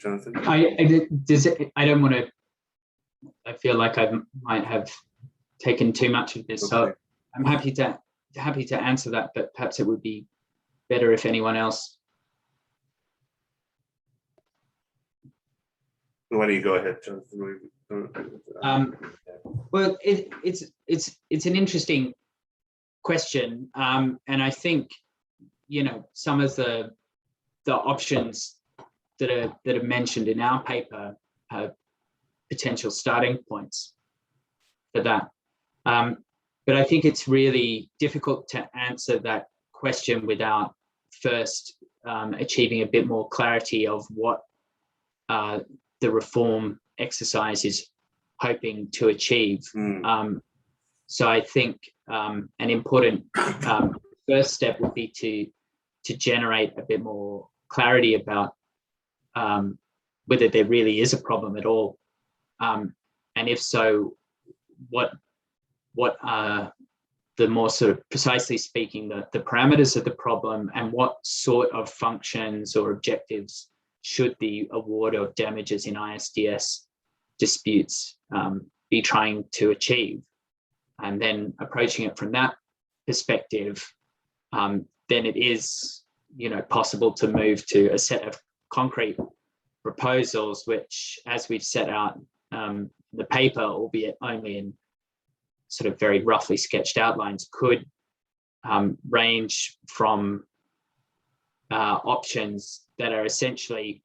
Jonathan. I don't want to. I feel like I might have taken too much of this, so I'm happy to answer that. But perhaps it would be better if anyone else. Why don't you go ahead, Jonathan? Well, it's an interesting question, and I think, you know, some of the options that are mentioned in our paper are potential starting points for that. But I think it's really difficult to answer that question without first achieving a bit more clarity of what the reform exercise is hoping to achieve. So I think an important first step would be to generate a bit more clarity about whether there really is a problem at all, and if so, what are the more sort of precisely speaking the parameters of the problem, and what sort of functions or objectives should the award of damages in ISDS disputes be trying to achieve, and then approaching it from that perspective, then it is, you know, possible to move to a set of concrete proposals, which, as we've set out the paper, albeit only in sort of very roughly sketched outlines, could range from options that are essentially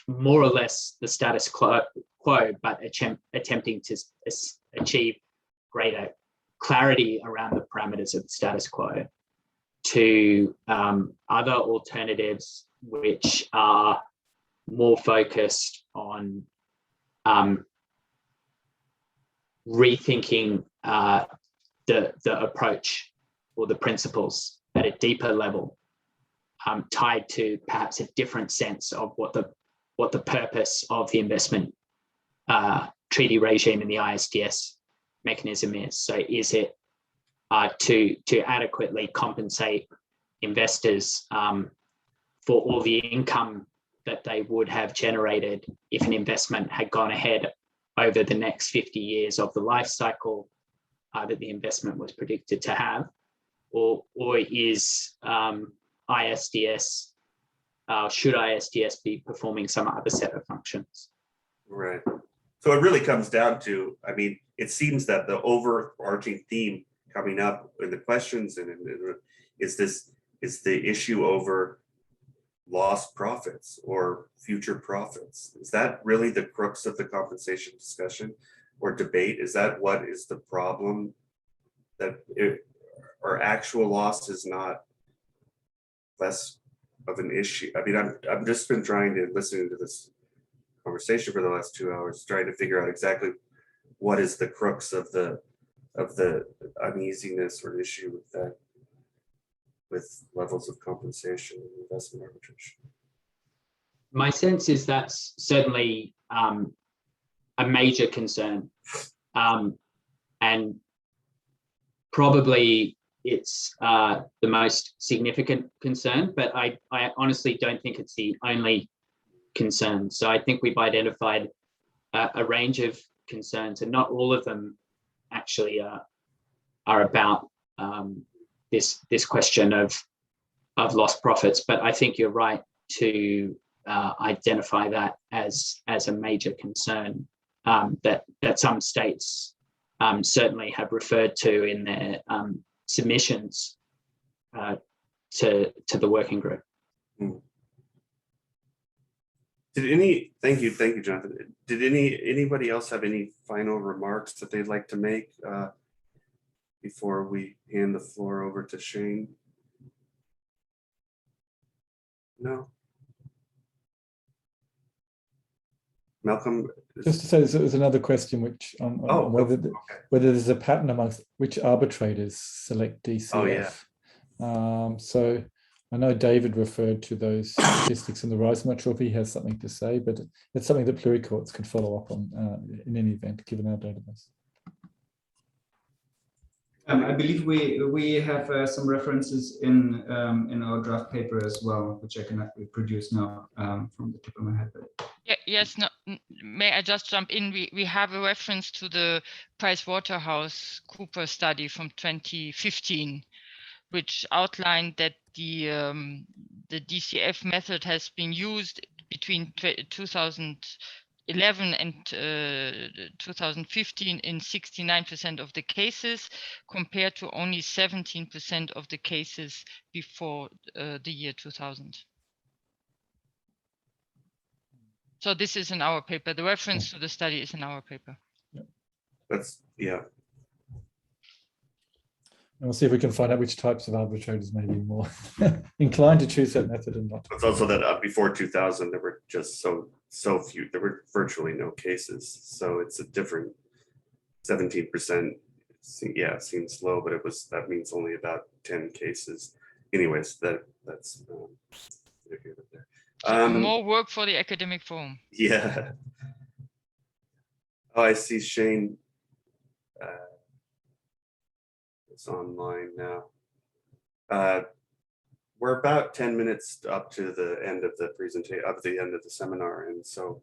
more or less the status quo, but attempting to achieve greater clarity around the parameters of the status quo, to other alternatives which are more focused on rethinking the approach or the principles at a deeper level, tied to perhaps a different sense of what the purpose of the investment treaty regime in the ISDS mechanism is. So is it to adequately compensate investors for all the income that they would have generated if an investment had gone ahead over the next 50 years of the life cycle that the investment was predicted to have, or is ISDS, should ISDS be performing some other set of functions? Right. So it really comes down to, I mean, it seems that the overarching theme coming up in the questions and is the issue over lost profits or future profits. Is that really the crux of the compensation discussion or debate? Is that what is the problem? That our actual loss is not less of an issue? I mean, I've just been trying to listen to this conversation for the last 2 hours, trying to figure out exactly what is the crux of the uneasiness or issue with that, with levels of compensation and investment arbitration. My sense is that's certainly a major concern, and probably it's the most significant concern, but I honestly don't think it's the only concern. So I think we've identified a range of concerns, and not all of them actually are about this question of lost profits. But I think you're right to identify that as a major concern that some states certainly have referred to in their submissions to the working group. Thank you, Jonathan. Did anybody else have any final remarks that they'd like to make before we hand the floor over to Shane? No. Malcolm? Just to say, there's another question which on whether there's a pattern amongst which arbitrators select DCF. Oh, yeah. So I know David referred to those statistics in the rise. I'm not sure if he has something to say, but it's something that pluricourts could follow up on in any event, given our database. I believe we have some references in our draft paper as well, which I can reproduce now from the tip of my head. Yeah, yes, no, may I just jump in? We have a reference to the PricewaterhouseCoopers study from 2015, which outlined that the DCF method has been used between 2011 and 2015 in 69% of the cases, compared to only 17% of the cases before the year 2000. So this is in our paper. The reference to the study is in our paper. That's, yeah. And we'll see if we can find out which types of arbitrators may be more inclined to choose that method and not. It's also that before 2000, there were just so few, there were virtually no cases. So it's a different 17%. Yeah, it seems low, but that means only about 10 cases. Anyways, that's more work for the academic forum. Yeah. Oh, I see Shane. It's online now. We're about 10 minutes up to the end of the presentation, up the end of the seminar, and so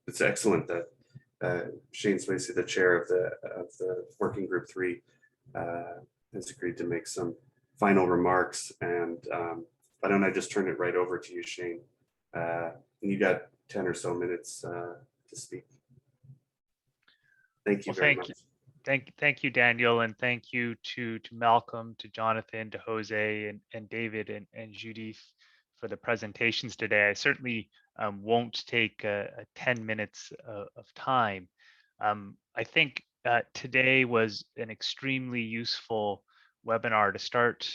it's excellent that Shane Swayze, the chair of the working group 3, has agreed to make some final remarks. And why don't I just turn it right over to you, Shane? And you got 10 or so minutes to speak. Thank you very much. Thank you, Daniel, and thank you to Malcolm, to Jonathan, to Jose, and David, and Judith for the presentations today. I certainly won't take 10 minutes of time. I think today was an extremely useful webinar to start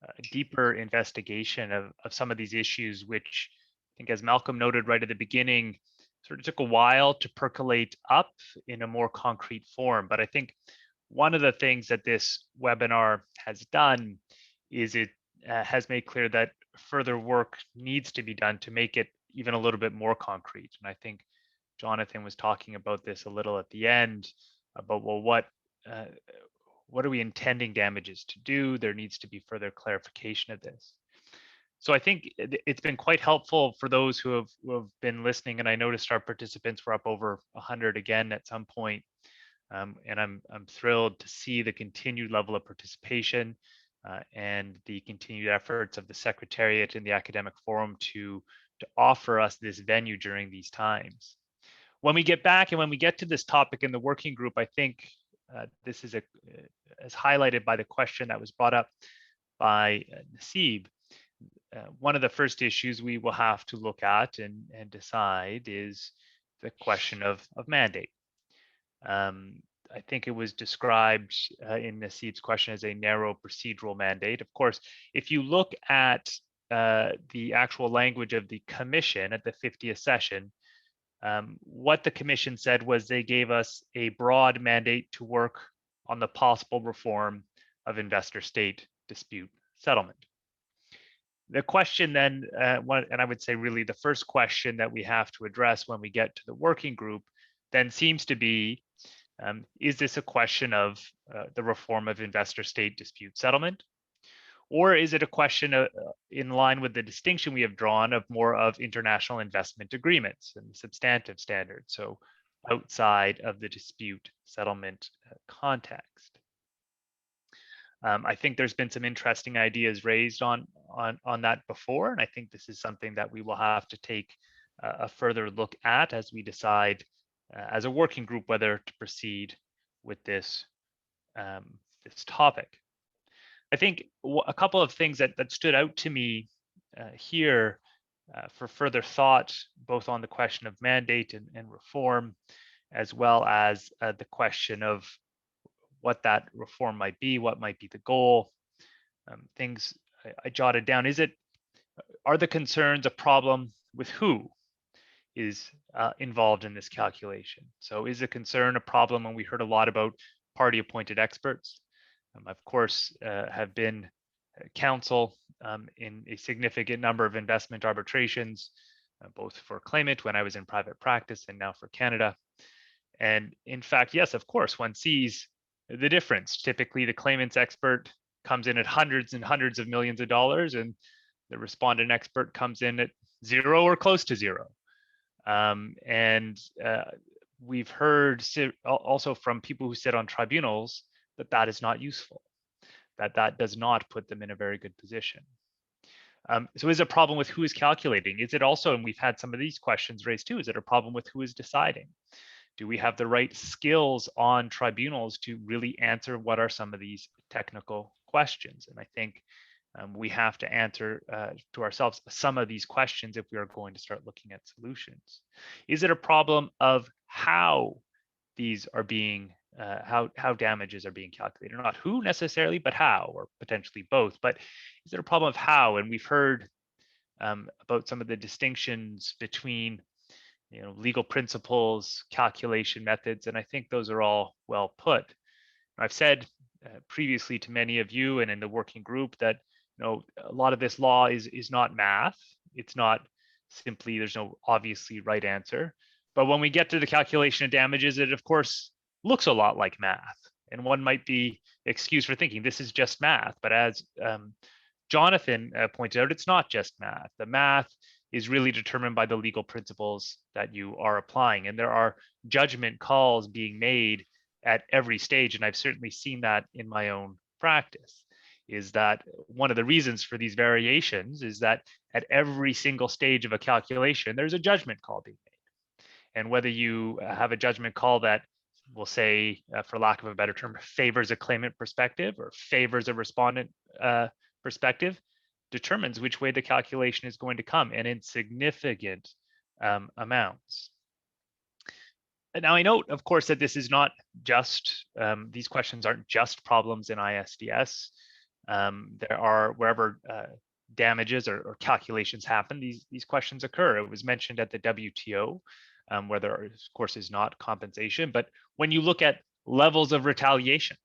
a deeper investigation of some of these issues, which I think, as Malcolm noted right at the beginning, sort of took a while to percolate up in a more concrete form. But I think one of the things that this webinar has done is it has made clear that further work needs to be done to make it even a little bit more concrete. And I think Jonathan was talking about this a little at the end about, well, what are we intending damages to do? There needs to be further clarification of this. So I think it's been quite helpful for those who have been listening, and I noticed our participants were up over 100 again at some point. And I'm thrilled to see the continued level of participation and the continued efforts of the Secretariat and the Academic Forum to offer us this venue during these times. When we get back and when we get to this topic in the working group, I think this is as highlighted by the question that was brought up by Nasib. One of the first issues we will have to look at and decide is the question of mandate. I think it was described in Nasib's question as a narrow procedural mandate. Of course, if you look at the actual language of the commission at the 50th session, what the commission said was they gave us a broad mandate to work on the possible reform of investor-state dispute settlement. The question then, and I would say really the first question that we have to address when we get to the working group then seems to be, is this a question of the reform of investor-state dispute settlement? Or is it a question in line with the distinction we have drawn of more of international investment agreements and substantive standards, so outside of the dispute settlement context? I think there's been some interesting ideas raised on that before, and I think this is something that we will have to take a further look at as we decide as a working group whether to proceed with this this topic. I think a couple of things that stood out to me here for further thought, both on the question of mandate and reform, as well as the question of what that reform might be, what might be the goal. Things I jotted down. Are the concerns a problem with who is involved in this calculation? So is the concern a problem when we heard a lot about party appointed experts? Of course, have been counsel in a significant number of investment arbitrations, both for claimant when I was in private practice and now for Canada. And in fact, yes, of course, one sees the difference. Typically, the claimant's expert comes in at hundreds and hundreds of millions of dollars, and the respondent expert comes in at zero or close to zero. We've heard also from people who sit on tribunals that that is not useful, that does not put them in a very good position. So is it a problem with who is calculating? Is it also, and we've had some of these questions raised too, is it a problem with who is deciding? Do we have the right skills on tribunals to really answer what are some of these technical questions? And I think we have to answer to ourselves some of these questions if we are going to start looking at solutions. Is it a problem of how these are being, how damages are being calculated? Not who necessarily, but how, or potentially both. But is it a problem of how? And we've heard about some of the distinctions between legal principles, calculation methods, and I think those are all well put. I've said previously to many of you and in the working group that a lot of this law is not math. It's not simply, there's no obviously right answer. But when we get to the calculation of damages, it of course looks a lot like math. And one might be excused for thinking this is just math. But as Jonathan pointed out, it's not just math. The math is really determined by the legal principles that you are applying. And there are judgment calls being made at every stage. And I've certainly seen that in my own practice, is that one of the reasons for these variations is that at every single stage of a calculation, there's a judgment call being made. And whether you have a judgment call that we'll say, for lack of a better term, favors a claimant perspective or favors a respondent perspective, determines which way the calculation is going to come, and in significant amounts. And now I note, of course, that this is not just, these questions aren't just problems in ISDS. There are, wherever damages or calculations happen, these questions occur. It was mentioned at the WTO, where there, of course, is not compensation. But when you look at levels of retaliation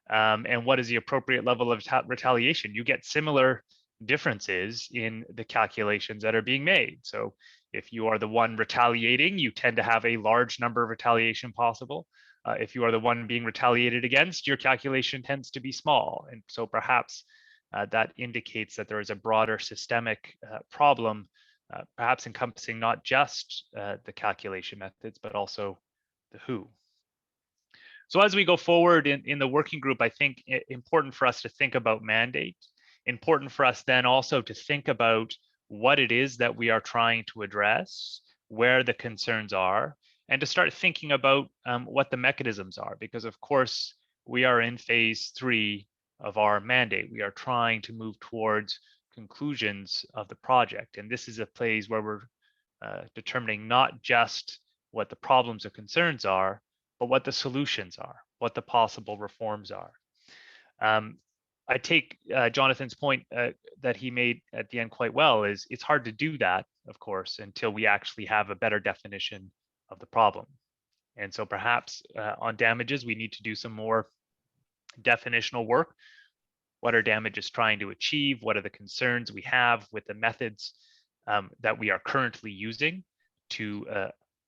and what is the appropriate level of retaliation, you get similar differences in the calculations that are being made. So if you are the one retaliating, you tend to have a large number of retaliation possible. If you are the one being retaliated against, your calculation tends to be small. And so perhaps that indicates that there is a broader systemic problem, perhaps encompassing not just the calculation methods, but also the who. So as we go forward in the working group, I think it's important for us to think about mandate, important for us then also to think about what it is that we are trying to address, where the concerns are, and to start thinking about what the mechanisms are, because of course we are in phase 3 of our mandate. We are trying to move towards conclusions of the project. And this is a phase where we're determining not just what the problems or concerns are, but what the solutions are, what the possible reforms are. I take Jonathan's point that he made at the end quite well, is it's hard to do that, of course, until we actually have a better definition of the problem. And so perhaps on damages, we need to do some more definitional work. What are damages trying to achieve? What are the concerns we have with the methods that we are currently using to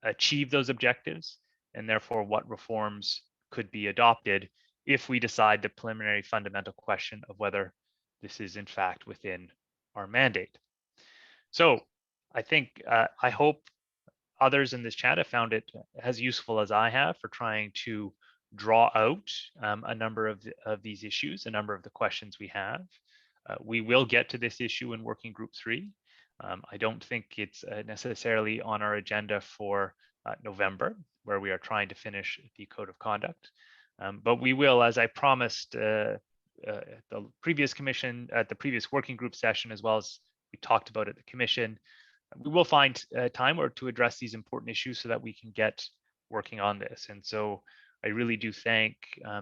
achieve those objectives? And therefore, what reforms could be adopted if we decide the preliminary fundamental question of whether this is in fact within our mandate. So I think, I hope others in this chat have found it as useful as I have for trying to draw out a number of these issues, a number of the questions we have. We will get to this issue in Working Group 3. I don't think it's necessarily on our agenda for November, where we are trying to finish the Code of Conduct. But we will, as I promised at the previous commission, at the previous working group session, as well as we talked about at the commission, we will find time to address these important issues so that we can get working on this. And so I really do thank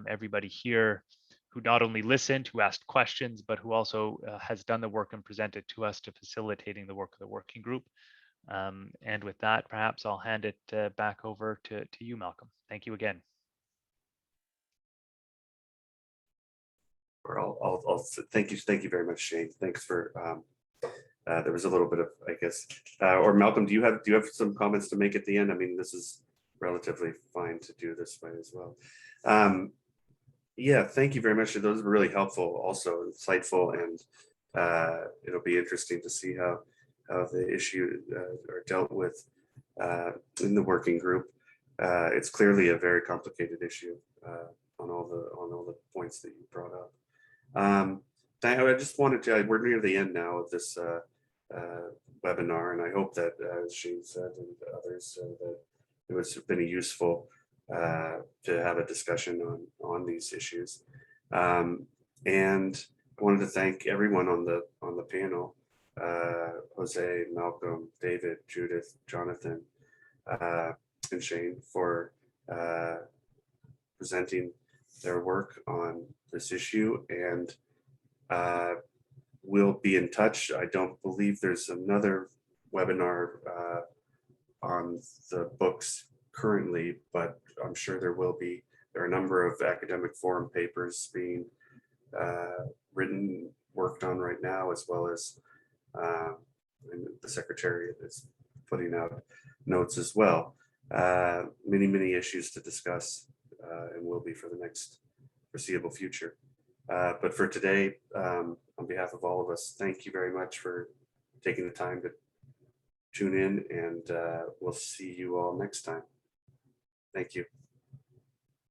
everybody here who not only listened, who asked questions, but who also has done the work and presented to us to facilitating the work of the working group. And with that, perhaps I'll hand it back over to you, Malcolm. Thank you again. or I'll thank you very much, Shane. Thanks for, there was a little bit of, I guess, or Malcolm, do you have some comments to make at the end? I mean, this is relatively fine to do this way as well. Yeah, thank you very much. Those were really helpful, also insightful, and it'll be interesting to see how the issue are dealt with in the working group. It's clearly a very complicated issue on all the points that you brought up. I just wanted to, we're near the end now of this webinar, and I hope that, as Shane said and others, that it was been useful to have a discussion on these issues. And I wanted to thank everyone on the panel, Jose, Malcolm, David, Judith, Jonathan, and Shane for presenting their work on this issue, and we'll be in touch. I don't believe there's another webinar on the books currently, but I'm sure there will be. There are a number of academic forum papers being written, worked on right now, as well as the Secretariat is putting out notes as well. Many issues to discuss and will be for the next foreseeable future. But for today, on behalf of all of us, thank you very much for taking the time to tune in, and we'll see you all next time. Thank you.